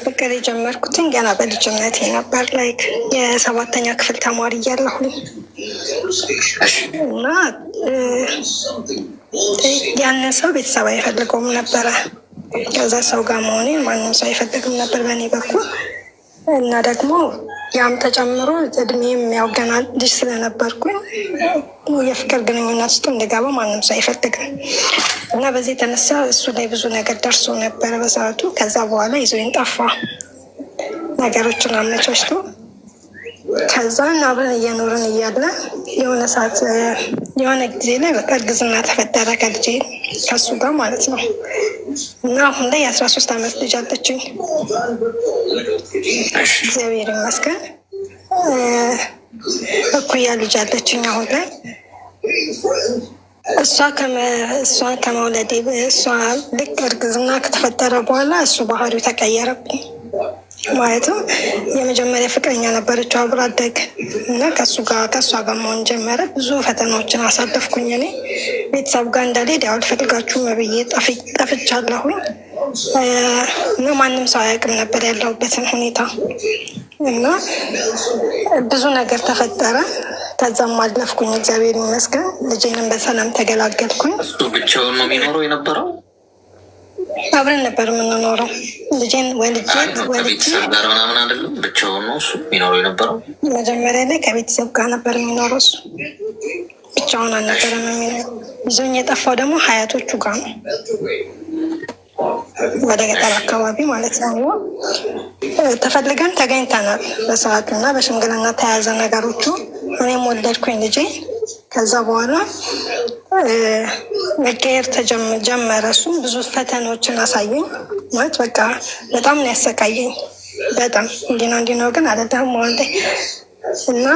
ፍቅር የጀመርኩትን ገና በልጅነቴ ነበር። ላይክ የ7ኛ ክፍል ተማሪ እያለሁኝ እና ያንን ሰው ቤተሰብ አይፈልገውም ነበረ። ከዛ ሰው ጋር መሆኔን ማንም ሰው አይፈልግም ነበር በእኔ በኩል። እና ደግሞ ያም ተጨምሮ እድሜም ያው ገና ልጅ ስለነበርኩኝ የፍቅር ግንኙነት ውስጥ እንድገባ ማንም ሰው አይፈልግም። እና በዚህ የተነሳ እሱ ላይ ብዙ ነገር ደርሶ ነበረ በሰዓቱ። ከዛ በኋላ ይዞኝ ጠፋ፣ ነገሮችን አመቻችቶ። ከዛ አብረን እየኖርን እያለ የሆነ ሰዓት የሆነ ጊዜ ላይ በቃ እርግዝና ተፈጠረ ከልጄ ከሱ ጋር ማለት ነው። እና አሁን ላይ 13 ዓመት ልጅ አለችኝ። እግዚአብሔር ይመስገን እኩያ ልጅ አለችኝ አሁን ላይ። እሷ ከመውለዴ እሷ ልክ እርግዝና ከተፈጠረ በኋላ እሱ ባህሪው ተቀየረብኝ። ማለትም የመጀመሪያ ፍቅረኛ ነበረችው አብሮ አደግ እና ከእሷ ጋር መሆን ጀመረ። ብዙ ፈተናዎችን አሳለፍኩኝ። እኔ ቤተሰብ ጋር እንዳልሄድ ያው አልፈልጋችሁም ብዬ ጠፍቻለሁኝ እና ማንም ሰው አያውቅም ነበር ያለሁበትን ሁኔታ እና ብዙ ነገር ተፈጠረ። ከዛም አለፍኩኝ፣ እግዚአብሔር ይመስገን። ልጄንም በሰላም ተገላገልኩኝ። እሱ ብቻውን ነው የሚኖረው የነበረው? አብረን ነበር የምንኖረው። ልጄን ከቤተሰብ ጋር ምናምን አይደለም፣ ብቻውን ነው እሱ የሚኖረው የነበረው? መጀመሪያ ላይ ከቤተሰብ ጋር ነበር የሚኖረው እሱ። ብቻውን አልነበረም የሚለው። ይዞኝ የጠፋው ደግሞ ሀያቶቹ ጋር ነው፣ ወደ ገጠር አካባቢ ማለት ነው። ተፈልገን ተገኝተናል በሰዓቱ እና በሽምግልና ተያያዘ ነገሮቹ። እኔም ወለድኩኝ ልጄ። ከዛ በኋላ መቀየር ጀመረ። እሱም ብዙ ፈተናዎችን አሳየኝ። ማለት በቃ በጣም ነው ያሰቃየኝ። በጣም እንዲህ ነው ግን አለደህም ዋንዴ እና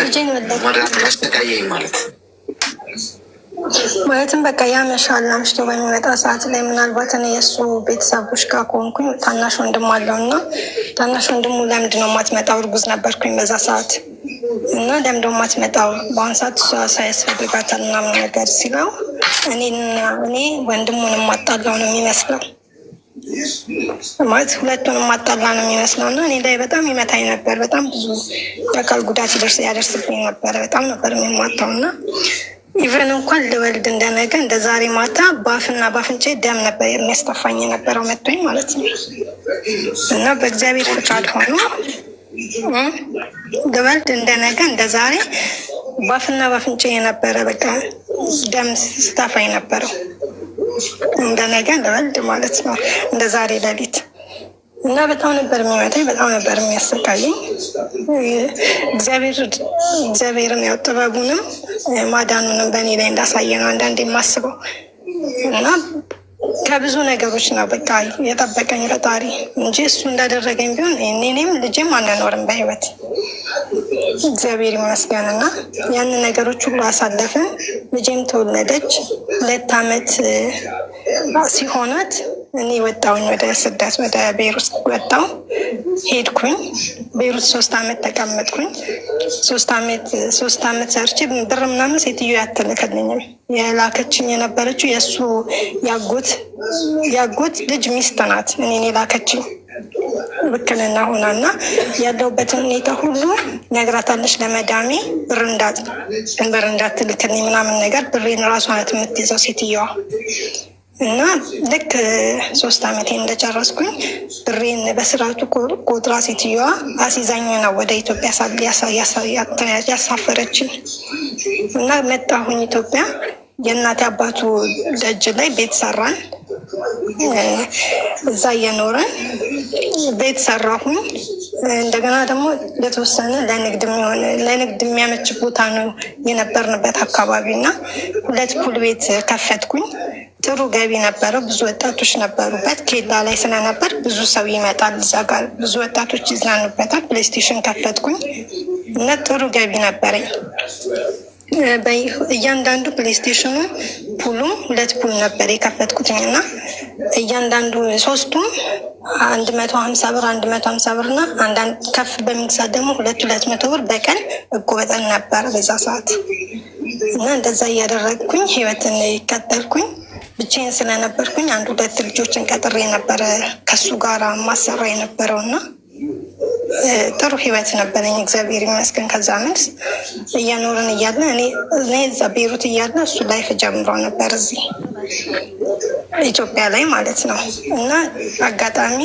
ልጄን ያሰቃየኝ ማለትም በቃ ያመሻል። አምሽቶ በሚመጣ ሰዓት ላይ ምናልባት እኔ የእሱ ቤተሰቦች ጋር ከሆንኩኝ ታናሽ ወንድም አለው እና ታናሽ ወንድሙ ለምንድን ነው የማትመጣው? እርጉዝ ነበርኩኝ በዛ ሰዓት እና ለምንድን ነው የማትመጣው? በአሁን ሰዓት እሷ ሳያስፈልጋታል ምናምን ነገር ሲለው እኔ ወንድሙን የማጣላው ነው የሚመስለው፣ ማለት ሁለቱን የማጣላ ነው የሚመስለው እና እኔ ላይ በጣም ይመታኝ ነበር። በጣም ብዙ የአካል ጉዳት ያደርስብኝ ነበረ። በጣም ነበር የሚማታው እና ኢቨን እንኳን ልወልድ እንደነገ እንደ ዛሬ ማታ በአፍና በአፍንጫ ደም ነበር የሚያስጠፋኝ የነበረው መቶኝ ማለት ነው። እና በእግዚአብሔር ፍቃድ ሆኖ ልወልድ እንደነገ እንደ ዛሬ በአፍና በአፍንጫ የነበረ በቃ ደም ስታፋኝ ነበረው እንደነገ ልወልድ ማለት ነው፣ እንደ ዛሬ ሌሊት እና በጣም ነበር የሚመታኝ፣ በጣም ነበር የሚያሰቃየኝ። እግዚአብሔርን ያው ጥበቡንም ማዳኑንም በእኔ ላይ እንዳሳየ ነው አንዳንዴ የማስበው እና ከብዙ ነገሮች ነው በቃ የጠበቀኝ ፈጣሪ እንጂ እሱ እንዳደረገኝ ቢሆን እኔም ልጄም አንኖርም በህይወት እግዚአብሔር ይመስገን። እና ያንን ነገሮች ሁሉ አሳለፍን። ልጄም ተወለደች። 2 ዓመት ሲሆናት እኔ ወጣሁኝ ወደ ስደት፣ ወደ ቤይሩት ወጣሁ፣ ሄድኩኝ። ቤይሩት 3 ዓመት ተቀመጥኩኝ። 3 ዓመት ሰርቼ ብር ምናምን ሴትዮ ያትልክልኝም የላከችኝ የነበረችው የእሱ ያጎት ልጅ ሚስት ናት። እኔን የላከችኝ ውክልና ሆና እና ያለሁበትን ሁኔታ ሁሉ ነግራታለች ለመዳሜ ብር እንዳትልክልኝ ምናምን ነገር። ብሬን ራሷ ናት የምትይዘው ሴትየዋ። እና ልክ 3 ዓመቴን እንደጨረስኩኝ ብሬን በስርዓቱ ቆጥራ ሴትዮዋ አሲዛኝ ነው ወደ ኢትዮጵያ ያሳፈረችን። እና መጣሁኝ ኢትዮጵያ። የእናቴ አባቱ ደጅ ላይ ቤት ሰራን። እዛ እየኖረን ቤት ሰራሁኝ። እንደገና ደግሞ ለተወሰነ ለንግድ የሚያመች ቦታ ነው የነበርንበት አካባቢ እና 2 ፑል ቤት ከፈትኩኝ። ጥሩ ገቢ ነበረው። ብዙ ወጣቶች ነበሩበት። ኬላ ላይ ስለነበር ብዙ ሰው ይመጣል። እዛ ጋር ብዙ ወጣቶች ይዝናኑበታል። ፕሌይስቴሽን ከፈትኩኝ እና ጥሩ ገቢ ነበረኝ። እያንዳንዱ ፕሌይስቴሽኑ ፑሉም 2 ፑል ነበር የከፈትኩትኝ እና እያንዳንዱ 3ቱም 150 ብር 150 ብር እና አንዳንድ ከፍ በሚል ሰዓት ደግሞ 200 ብር በቀን እቆበጠን ነበር በዛ ሰዓት። እና እንደዛ እያደረግኩኝ ህይወትን ይቀጠልኩኝ። ብቻዬን ስለነበርኩኝ 1-2 ልጆችን ቀጥሬ ነበረ ከሱ ጋር ማሰራ የነበረው እና ጥሩ ህይወት ነበረኝ እግዚአብሔር ይመስገን። ከዛ መልስ እየኖርን እያለ እኔ እዛ ቤይሩት እያለ እሱ ላይፍ ጀምሮ ነበር እዚህ ኢትዮጵያ ላይ ማለት ነው። እና አጋጣሚ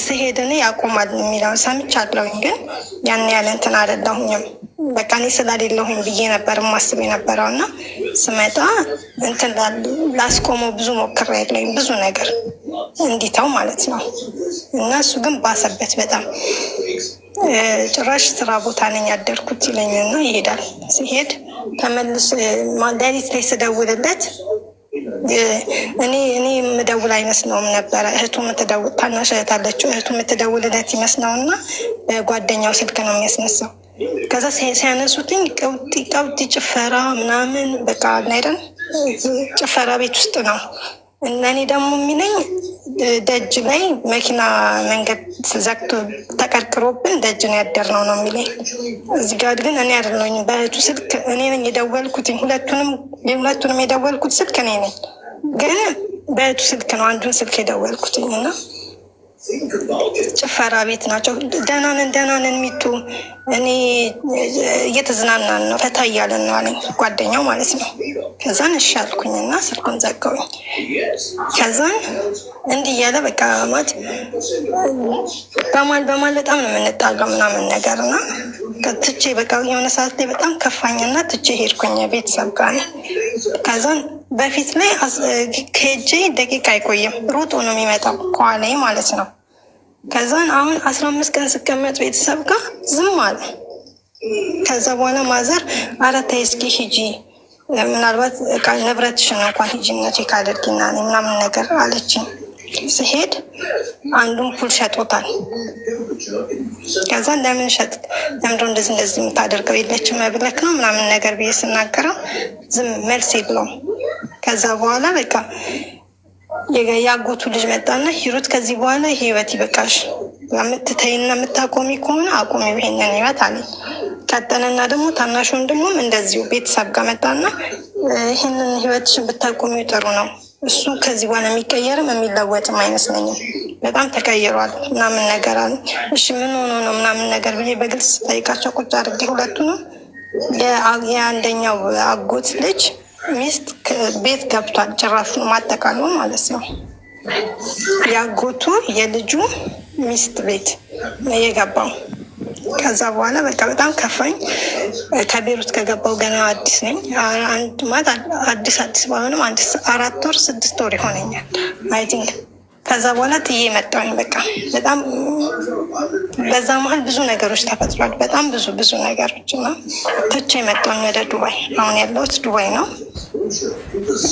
ስሄድ እኔ ያቆማል የሚለውን ሰምቻለሁኝ፣ ግን ያን ያለ እንትን አይደለሁኝም። በቃ እኔ ስላሌለሁኝ ብዬ ነበር ማስብ የነበረው እና ስመጣ እንትን ላስቆመው ብዙ ሞክሬያለሁኝ፣ ብዙ ነገር እንዲተው ማለት ነው። እና እሱ ግን ባሰበት በጣም ጭራሽ ስራ ቦታ ነኝ ያደርኩት ይለኝና ይሄዳል። ሲሄድ ተመልስ ሌሊት ላይ ስደውልለት እኔ የምደውል አይመስለውም ነበረ። ታናሽ እህት አለችው። እህቱ የምትደውልለት ይመስለውና በጓደኛው ስልክ ነው የሚያስነሳው። ከዛ ሲያነሱትኝ ቀውጢ ጭፈራ ምናምን በቃ አይደል ጭፈራ ቤት ውስጥ ነው። እና እኔ ደግሞ የሚለኝ ደጅ ላይ መኪና መንገድ ዘግቶ ተቀርቅሮብን ደጅ ነው ያደርነው ነው የሚለኝ። እዚህ ጋር ግን እኔ አይደለሁኝ በእህቱ ስልክ እኔ ነኝ የደወልኩትኝ። ሁለቱንም የደወልኩት ስልክ እኔ ነኝ፣ ግን በእህቱ ስልክ ነው አንዱን ስልክ የደወልኩትኝ። እና ጭፈራ ቤት ናቸው። ደህናንን ሚጡ እኔ እየተዝናናን ነው ፈታ እያለን ነው አለኝ ጓደኛው ማለት ነው። ከዛን እሺ አልኩኝ እና ስልኩን ዘጋሁኝ። ከዛን እንዲህ እያለ በቃ ማለት በማል በጣም ነው የምንጣለው ምናምን ነገር እና ትቼ በቃ የሆነ ሰዓት ላይ በጣም ከፋኝና ትቼ ሄድኩኝ ቤተሰብ ጋር። ከዛን በፊት ላይ ከሄጄ ደቂቃ አይቆይም ሮጦ ነው የሚመጣው ከኋላዬ ማለት ነው። ከዛን አሁን 15 ቀን ስቀመጥ ቤተሰብ ጋር ዝም አለ። ከዛ በኋላ ማዘር አረታ እስኪ ሂጂ ምናልባት ንብረትሽን እንኳን ሂጂና ቼክ አድርጊና ምናምን ነገር አለችኝ። ስሄድ አንዱን ፑል ሸጦታል። ከዛ ለምን ሸጥ ለምንድነው እንደዚህ የምታደርገው የለችም መብለክ ነው ምናምን ነገር ብዬ ስናገረው ዝም መልስ የለውም። ከዛ በኋላ በቃ ያጎቱ ልጅ መጣና ሂሩት ከዚህ በኋላ ህይወት ይበቃሽ፣ የምትተይና የምታቆሚ ከሆነ አቆሚ ይሄንን ህይወት አለ። ቀጠለና ደግሞ ታናሽ ወንድሙም እንደዚሁ ቤተሰብ ጋር መጣና ይህንን ህይወትሽን ብታቆሚው ጥሩ ነው፣ እሱ ከዚህ በኋላ የሚቀየርም የሚለወጥም አይመስለኝም፣ በጣም ተቀይሯል ምናምን ነገር አለ። እሺ ምን ሆኖ ነው ምናምን ነገር ብዬ በግልጽ ጠይቃቸው ቁጭ አድርጌ ሁለቱ ነው የአንደኛው አጎት ልጅ ሚስት ቤት ገብቷል፣ ጭራሹ ማጠቃሉ ማለት ነው። ያጎቱ የልጁ ሚስት ቤት የገባው። ከዛ በኋላ በቃ በጣም ከፋኝ። ከቤሩት ከገባው ገና አዲስ ነኝ። አዲስ ባይሆንም 4 ወር 6 ወር ይሆነኛል አይ ቲንክ። ከዛ በኋላ ትዬ መጣሁኝ። በቃ በጣም በዛ መሀል ብዙ ነገሮች ተፈጥሯል። በጣም ብዙ ነገሮች እና ትቼ መጣሁኝ ወደ ዱባይ። አሁን ያለሁት ዱባይ ነው።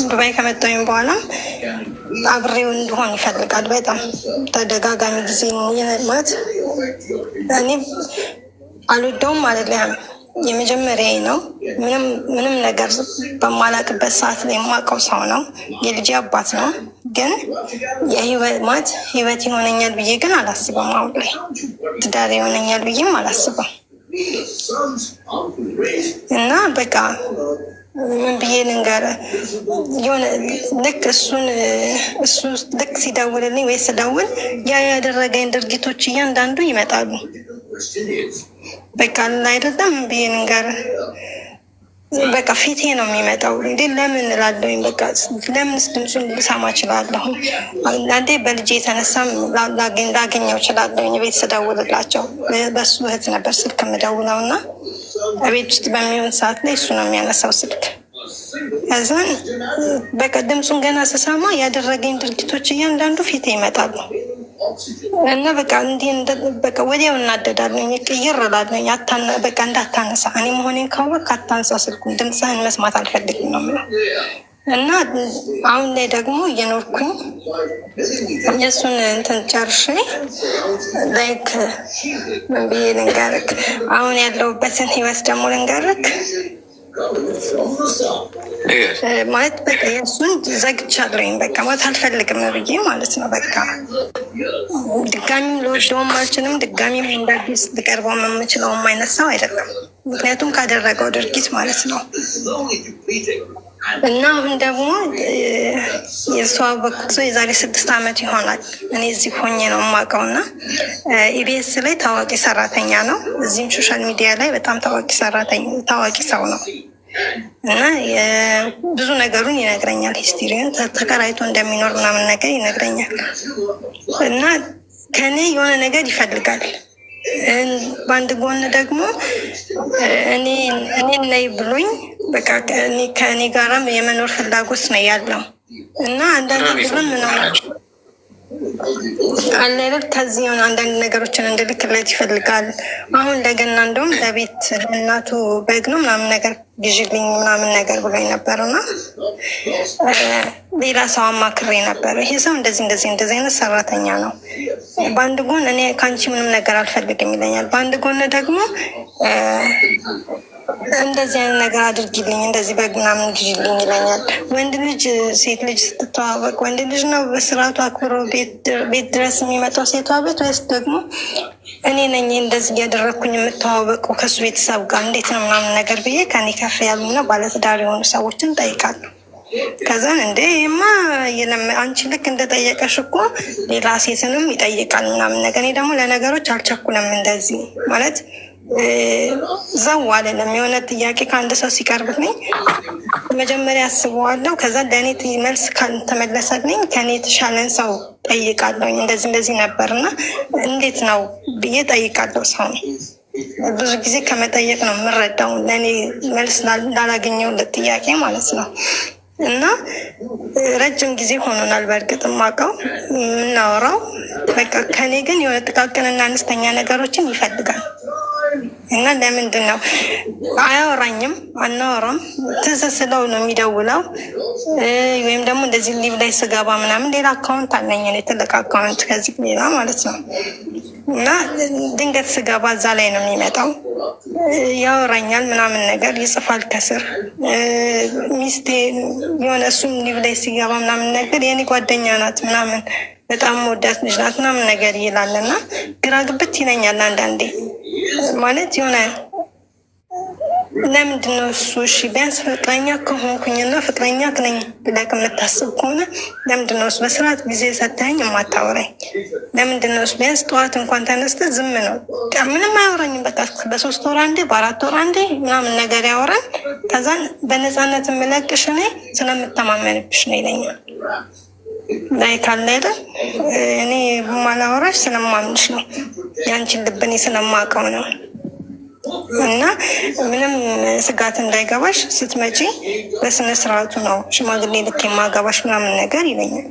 ዱባይ ከመጣሁኝ በኋላ አብሬው እንድሆን ይፈልጋል። በጣም ተደጋጋሚ ጊዜ ማለት እኔ አልወደውም አይደለም፣ የመጀመሪያዬ ነው። ምንም ነገር በማላቅበት ሰዓት ላይ የማውቀው ሰው ነው። የልጄ አባት ነው። ግን የህይወት ህይወት ይሆነኛል ብዬ ግን አላስበም። አሁን ላይ ትዳር ይሆነኛል ብዬም አላስበም። እና በቃ ምን ብዬ ልንገርህ፣ የሆነ ልክ እሱ ልክ ሲደውልልኝ ወይ ስደውል ያደረገኝ ድርጊቶች እያንዳንዱ ይመጣሉ። በቃ አይደለም ምን ብዬ ልንገርህ፣ በቃ ፊቴ ነው የሚመጣው። እንዴ ለምን እላለሁኝ። በቃ ለምንስ ድምፁን ልሰማ እችላለሁ። አንዴ በልጄ የተነሳም ላገኘው እችላለሁኝ። ቤት ስደውልላቸው በሱ እህት ነበር ስልክ የምደውለው እና ቤት ውስጥ በሚሆን ሰዓት ላይ እሱ ነው የሚያነሳው ስልክ። ከዛን በቃ ድምፁን ገና ስሰማ ያደረገኝ ድርጊቶች እያንዳንዱ ፊቴ ይመጣሉ እና በቃ እንዲህ በቃ ወዲያው እናደዳለኝ፣ ቅይር እላለኝ። በቃ እንዳታነሳ፣ እኔ መሆኔን ካወቅክ አታንሳ ስልኩን፣ ድምፅህን መስማት አልፈልግም ነው የምለው። እና አሁን ላይ ደግሞ እየኖርኩኝ የእሱን እንትን ጨርሼ ላይክ ምን ብዬ ልንገርክ፣ አሁን ያለሁበትን ህይወት ደግሞ ልንገርክ ማለት በቃ የእሱን ዘግቻለሁኝ። በቃ ማለት አልፈልግም ብዬ ማለት ነው። በቃ ድጋሚም ልወደውም አልችልም። ድጋሚም እንዳዲስ ልቀርበው የምችለውም አይነት ሰው አይደለም። ምክንያቱም ካደረገው ድርጊት ማለት ነው። እና አሁን ደግሞ የተዋወቅኩት ሰው የዛሬ 6 ዓመት ይሆናል። እኔ እዚህ ሆኜ ነው የማውቀው እና ኢቢኤስ ላይ ታዋቂ ሰራተኛ ነው። እዚህም ሶሻል ሚዲያ ላይ በጣም ታዋቂ ሰው ነው እና ብዙ ነገሩን ይነግረኛል። ሂስትሪውን ተከራይቶ እንደሚኖር ምናምን ነገር ይነግረኛል። እና ከኔ የሆነ ነገር ይፈልጋል። በአንድ ጎን ደግሞ እኔ ነይ ብሎኝ በቃ ከእኔ ጋራም የመኖር ፍላጎት ነው ያለው እና አንዳንድ ብሎን ምናምን አለበት ከዚህ የሆነ አንዳንድ ነገሮችን እንድልክለት ይፈልጋል። አሁን እንደገና እንደውም ለቤት እናቱ በግ ነው ምናምን ነገር ግዥልኝ ምናምን ነገር ብሎኝ ነበር እና ሌላ ሰው አማክሬ ነበር። ይሄ ሰው እንደዚህ አይነት ሰራተኛ ነው። በአንድ ጎን እኔ ከአንቺ ምንም ነገር አልፈልግም ይለኛል። በአንድ ጎን ደግሞ እንደዚህ አይነት ነገር አድርጊልኝ፣ እንደዚህ በግ ምናምን ግዥልኝ ይለኛል። ወንድ ልጅ ሴት ልጅ ስትተዋወቅ ወንድ ልጅ ነው በስርዓቱ አክብሮ ቤት ድረስ የሚመጣው ሴቷ ቤት፣ ወይስ ደግሞ እኔ ነኝ እንደዚህ እያደረግኩኝ የምተዋወቀው ከሱ ቤተሰብ ጋር እንዴት ነው ምናምን ነገር ብዬ ከኔ ከፍ ያሉና ባለትዳር የሆኑ ሰዎችን ጠይቃለሁ። ከዛን እንዴ ማ አንቺ ልክ እንደጠየቀሽ እኮ ሌላ ሴትንም ይጠይቃል ምናምን ነገር። እኔ ደግሞ ለነገሮች አልቸኩለም። እንደዚህ ማለት ዘው አለለም። የሆነ ጥያቄ ከአንድ ሰው ሲቀርብልኝ መጀመሪያ አስበዋለሁ። ከዛ ለእኔ መልስ ካልተመለሰልኝ ከኔ የተሻለን ሰው ጠይቃለሁ። እንደዚህ ነበር እና እንዴት ነው ብዬ ጠይቃለሁ ሰው ብዙ ጊዜ ከመጠየቅ ነው የምረዳው፣ ለእኔ መልስ ላላገኘሁለት ጥያቄ ማለት ነው። እና ረጅም ጊዜ ሆኖናል በእርግጥ ማውቀው የምናወራው። በቃ ከኔ ግን የሆነ ጥቃቅንና አነስተኛ ነገሮችን ይፈልጋል። እና ለምንድን ነው አያወራኝም? አናወራም። ትዝ ስለው ነው የሚደውለው። ወይም ደግሞ እንደዚህ ሊቭ ላይ ስገባ ምናምን ሌላ አካውንት አለኝ ትልቅ አካውንት ከዚህ ሌላ ማለት ነው። እና ድንገት ስገባ እዛ ላይ ነው የሚመጣው። ያወራኛል ምናምን ነገር ይጽፋል ከስር። ሚስቴ የሆነ እሱም ሊቭ ላይ ሲገባ ምናምን ነገር የኔ ጓደኛ ናት ምናምን በጣም ወዳት ልጅ ናት ምናምን ነገር ይላል። እና ግራ ግብት ይለኛል አንዳንዴ። ማለት የሆነ ለምንድን ነው እሱ እሺ ቢያንስ ፍቅረኛ ከሆንኩኝና ፍቅረኛ ነኝ ብለህ የምታስብ ከሆነ ለምንድን ነው እሱ በስርዓት ጊዜ ሰተኸኝ የማታወራኝ? ለምንድን ነው እሱ ቢያንስ ጠዋት እንኳን ተነስተህ ዝም ነው ምንም አያወራኝም። በቃ በ3 ወር አንዴ በ4 ወር አንዴ ምናምን ነገር ያወራል። ከዛን በነፃነት የምለቅሽ እኔ ስለምተማመንብሽ ነው ይለኛል። ላይ ካለ አይደል እኔ ማላወራሽ ስለማምንሽ ነው፣ ያንቺን ልብ እኔ ስለማውቀው ነው። እና ምንም ስጋት እንዳይገባሽ ስትመጪ በስነ ስርዓቱ ነው ሽማግሌ ልክ የማገባሽ ምናምን ነገር ይለኛል።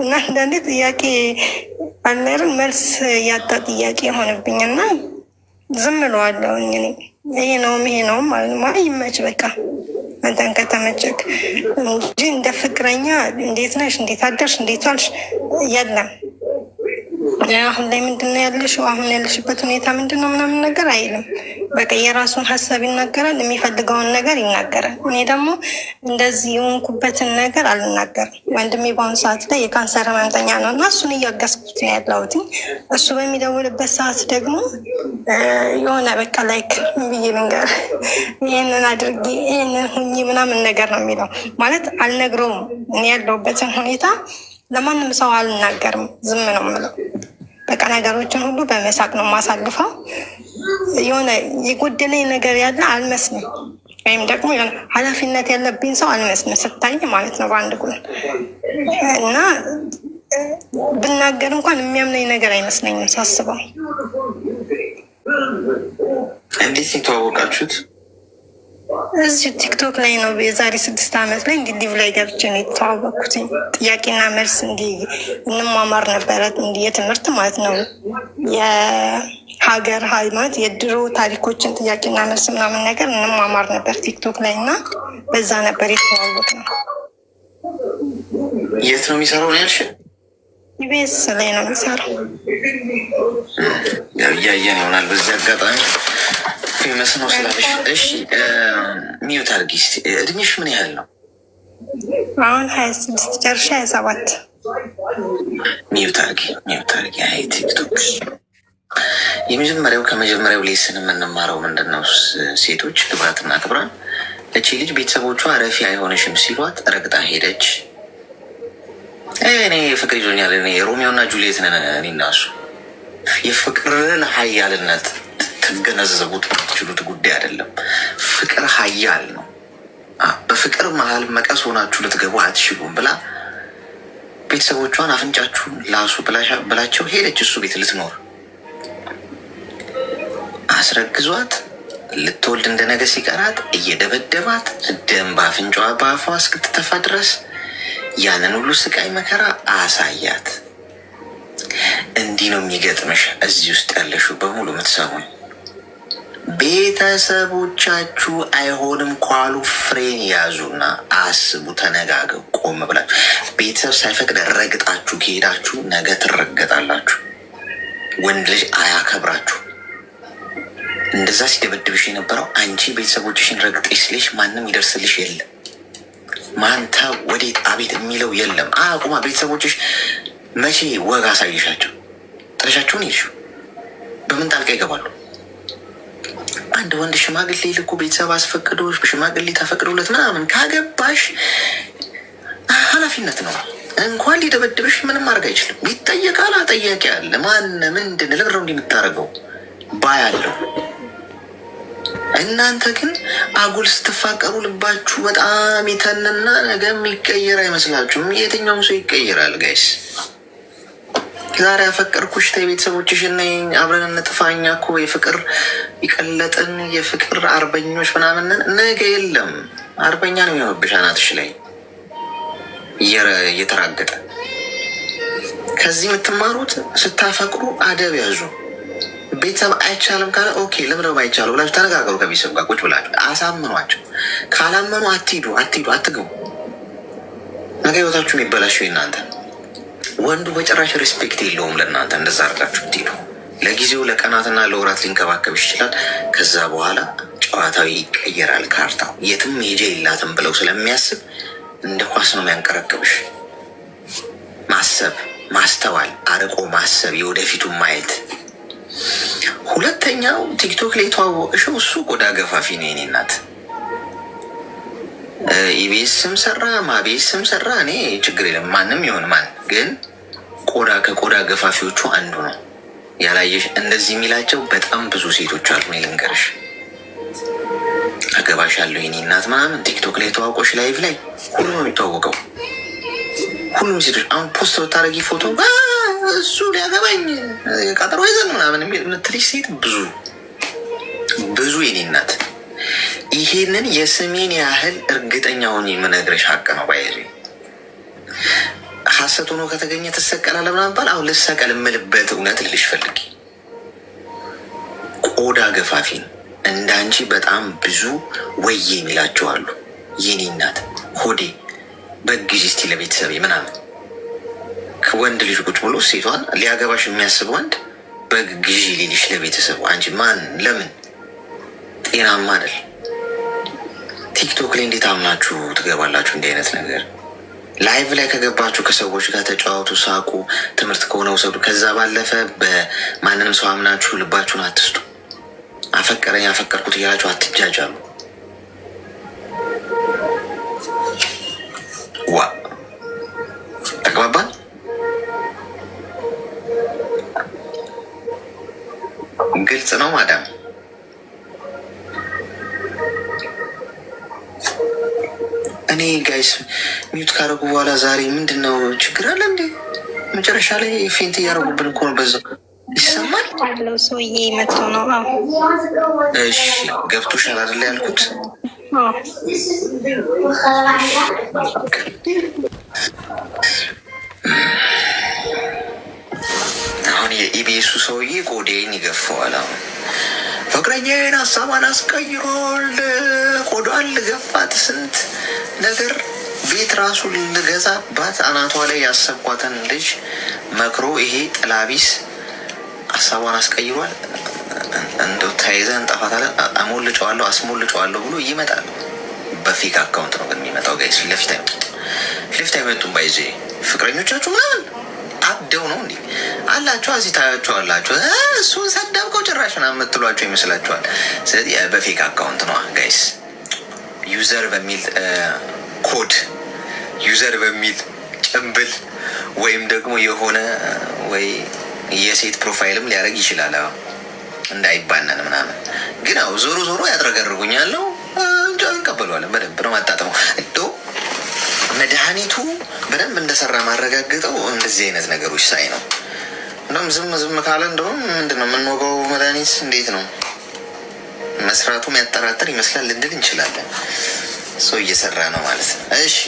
እና አንዳንዴ ጥያቄ አለርን መልስ ያጣ ጥያቄ የሆነብኝና ዝም እለዋለሁ። ይሄ ነውም ይሄ ነውም ማለት ይመች በቃ አንተን ከተመቸክ እንጂ እንደ ፍቅረኛ እንዴት ነሽ፣ እንዴት አደርሽ፣ እንዴት ዋልሽ የለም። አሁን ላይ ምንድነው ያለሽው፣ አሁን ያለሽበት ሁኔታ ምንድነው ምናምን ነገር አይልም። በቃ የራሱን ሀሳብ ይናገራል፣ የሚፈልገውን ነገር ይናገራል። እኔ ደግሞ እንደዚህ የሆንኩበትን ነገር አልናገርም። ወንድሜ በአሁኑ ሰዓት ላይ የካንሰር ህመምተኛ ነው እና እሱን እያገዝኩት ነው ያለሁት። እሱ በሚደውልበት ሰዓት ደግሞ የሆነ በቃ ላይክ ብዬ ነገር ይህንን አድርጊ ይህንን ሁኚ ምናምን ነገር ነው የሚለው። ማለት አልነግረውም። እኔ ያለሁበትን ሁኔታ ለማንም ሰው አልናገርም፣ ዝም ነው የምለው። በቃ ነገሮችን ሁሉ በመሳቅ ነው የማሳልፈው። የሆነ የጎደለኝ ነገር ያለ አልመስልም፣ ወይም ደግሞ የሆነ ኃላፊነት ያለብኝ ሰው አልመስልም ስታይ ማለት ነው በአንድ ጎን። እና ብናገር እንኳን የሚያምነኝ ነገር አይመስለኝም ሳስበው። እንዴት የተዋወቃችሁት? እዚህ ቲክቶክ ላይ ነው። የዛሬ 6 ዓመት ላይ እንዲህ ሊቭ ላይ ገብቼ ነው የተዋወቅኩት። ጥያቄና መልስ እንዲህ እንማማር ነበረ፣ እንዲህ የትምህርት ማለት ነው የሀገር ሃይማኖት የድሮ ታሪኮችን ጥያቄና መልስ ምናምን ነገር እንማማር ነበር ቲክቶክ ላይ እና በዛ ነበር የተዋወቅ ነው። የት ነው የሚሰራው ነው ያልሽ? ኢቢኤስ ላይ ነው የሚሰራው። እያየን ይሆናል በዚህ አጋጣሚ ፌመስ ነው ስላለሽ። እሺ ሚዩት አድርጊ እስኪ። እድሜሽ ምን ያህል ነው? አሁን 26 ጨርሻ 27። ሚዩት አድርጊ ሚዩት አድርጊ። አይ ቲክቶክ የመጀመሪያው ከመጀመሪያው ሌስን የምንማረው ምንድን ነው? ሴቶች ክብራትና ክብራን እቺ ልጅ ቤተሰቦቿ ረፊ አይሆንሽም ሲሏት ረግጣ ሄደች። እኔ ፍቅር ይዞኛል። እኔ ሮሚዮና ጁሊየት ነን እኔና እሱ። የፍቅርን ሀያልነት ትገነዘቡት የምትችሉት ጉዳይ አይደለም። ፍቅር ሀያል ነው። በፍቅር መሀል መቀስ ሆናችሁ ልትገቡ አትችሉም ብላ ቤተሰቦቿን አፍንጫችሁን ላሱ ብላቸው ሄደች እሱ ቤት ልትኖር። አስረግዟት ልትወልድ እንደ ነገ ሲቀራት እየደበደባት ደም በአፍንጫዋ በአፏ እስክትተፋ ድረስ ያንን ሁሉ ስቃይ መከራ አሳያት። እንዲህ ነው የሚገጥምሽ። እዚህ ውስጥ ያለሽው በሙሉ የምትሰሙኝ ቤተሰቦቻችሁ አይሆንም ኳሉ ፍሬን ያዙና አስቡ፣ ተነጋገሩ። ቆም ብላችሁ ቤተሰብ ሳይፈቅድ ረግጣችሁ ከሄዳችሁ ነገ ትረገጣላችሁ። ወንድ ልጅ አያከብራችሁ። እንደዛ ሲደበድብሽ የነበረው አንቺ ቤተሰቦችሽን ረግጠሽ ስለሽ ማንም ይደርስልሽ የለም። ማንታ ወዴት አቤት የሚለው የለም። አቁማ ቤተሰቦችሽ መቼ ወግ አሳይሻቸው? ጥረሻቸውን ይልሹ በምን ጣልቃ ይገባሉ? አንድ ወንድ ሽማግሌ ልኮ ቤተሰብ አስፈቅዶ ሽማግሌ ተፈቅዶለት ምናምን ካገባሽ ኃላፊነት ነው። እንኳን ሊደበድብሽ ምንም ማድረግ አይችልም። ይጠየቃል። ጠያቂ አለ። ማን ምንድን ለብረው እንዲምታደርገው ባያለው። እናንተ ግን አጉል ስትፋቀሩ ልባችሁ በጣም ይተንና ነገ የሚቀየር አይመስላችሁም። የትኛውም ሰው ይቀየራል ጋይስ። ዛሬ ያፈቀርኩሽ ተይ ቤተሰቦችሽ እና አብረን እንጥፋኛ እኮ የፍቅር ይቀለጥን የፍቅር አርበኞች ምናምንን ነገ የለም። አርበኛ ነው የሚሆንብሽ አናትሽ ላይ እየተራገጠ። ከዚህ የምትማሩት ስታፈቅሩ አደብ ያዙ። ቤተሰብ አይቻልም ካለ ኦኬ ለምንድነው አይቻሉ ብላችሁ ተነጋገሩ። ከቤተሰብ ጋር ቁጭ ብላችሁ አሳምኗቸው። ካላመኑ አትግቡ። ነገ ህይወታችሁ የሚበላሸው እናንተ። ወንዱ በጭራሽ ሬስፔክት የለውም ለእናንተ። እንደዛ አድርጋችሁ ትሄዱ። ለጊዜው ለቀናትና ለወራት ሊንከባከብ ይችላል። ከዛ በኋላ ጨዋታው ይቀየራል። ካርታው የትም ሄጃ የላትም ብለው ስለሚያስብ እንደ ኳስ ነው የሚያንቀረቅብሽ። ማሰብ፣ ማስተዋል፣ አርቆ ማሰብ፣ የወደፊቱን ማየት። ሁለተኛው ቲክቶክ ላይ የተዋወቅሽው እሱ ቆዳ ገፋፊ ነው የኔ እናት። ኢቢኤስም ሰራ ማቤስም ሰራ እኔ ችግር የለም። ማንም ይሆን ማን ግን ቆዳ ከቆዳ ገፋፊዎቹ አንዱ ነው። ያላየሽ እንደዚህ የሚላቸው በጣም ብዙ ሴቶች አሉ። ልንገርሽ አገባሻለሁ የኔ እናት ምናምን ቲክቶክ ላይ የተዋወቅሽ ላይቭ ላይ ሁሉም ነው የሚተዋወቀው። ሁሉም ሴቶች አሁን ፖስት ብታደርጊ ፎቶ እሱ ሊያገባኝ ቀጠሮ ይዘን ምናምን የምትልሽ ሴት ብዙ የኔ እናት። ይሄንን የስሜን ያህል እርግጠኛውን የምነግርሽ ሀቅ ነው። ባይዙ ሀሰት ሆኖ ከተገኘ ትሰቀላለህ ምናምን ባል አሁን ልሰቀል የምልበት እውነት ልልሽ ፈልጊ። ቆዳ ገፋፊ ነው። እንዳንቺ በጣም ብዙ ወዬ የሚላቸው አሉ። የኔ እናት ሆዴ በግዢ እስቲ ለቤተሰቤ ምናምን ከወንድ ልጅ ቁጭ ብሎ ሴቷን ሊያገባሽ የሚያስብ ወንድ በግዢ ሊልሽ ለቤተሰቡ። አንቺ ማን ለምን ጤናማ አይደል? ቲክቶክ ላይ እንዴት አምናችሁ ትገባላችሁ? እንዲህ አይነት ነገር ላይቭ ላይ ከገባችሁ ከሰዎች ጋር ተጫወቱ፣ ሳቁ፣ ትምህርት ከሆነ ውሰዱ። ከዛ ባለፈ በማንንም ሰው አምናችሁ ልባችሁን አትስጡ። አፈቀረኝ አፈቀርኩት እያላችሁ አትጃጃሉ። ዋ ተግባባን? ግልጽ ነው ማዳም። እኔ ጋይስ ሚዩት ካረጉ በኋላ ዛሬ ምንድን ነው ችግር አለ እንዴ? መጨረሻ ላይ ፌንት እያደረጉብን እኮ ነው። በዛ ይሰማል ያለው ሰውዬ መጥቶ ነው። እሺ ገብቶሻል አይደለ ያልኩት? አሁን የኢቢኤሱ ሰውዬ ቆዳዬን ይገፋዋል። አሁን ፍቅረኛዬን ሀሳቧን አስቀይሯል፣ ቆዳዋን ልገፋት፣ ስንት ነገር ቤት ራሱ ልገዛባት አናቷ ላይ ያሰብኳትን ልጅ መክሮ ይሄ ጥላቢስ ሀሳቧን አስቀይሯል። እንደው ተያይዘን እንጠፋታለን፣ አስሞልጨዋለሁ ብሎ ይመጣል። በፌክ አካውንት ነው ግን የሚመጣው። ጋይስ ፊት ለፊት አይመጡም። ባይዜ ፍቅረኞቻችሁ ምናምን አብደው ነው እንዲ አላቸው። እዚህ ታያቸዋላችሁ። እሱን ሰደብከው ጭራሽ ምናምን የምትሏቸው ይመስላችኋል። ስለዚህ በፌክ አካውንት ነው ጋይስ። ዩዘር በሚል ኮድ፣ ዩዘር በሚል ጭንብል ወይም ደግሞ የሆነ ወይ የሴት ፕሮፋይልም ሊያደርግ ይችላል እንዳይባነን ምናምን። ግን አው ዞሮ ያጥረገርጉኛለው እንጂ እንቀበለዋለን። በደንብ ነው ማጣጥመው። መድኃኒቱ በደንብ እንደሰራ ማረጋግጠው እንደዚህ አይነት ነገሮች ሳይ ነው። እንደውም ዝም ካለ እንደውም ምንድነው የምንወጋው መድኃኒት እንዴት ነው መስራቱ የሚያጠራጥር ይመስላል ልንል እንችላለን። ሰው እየሰራ ነው ማለት ነው። እሺ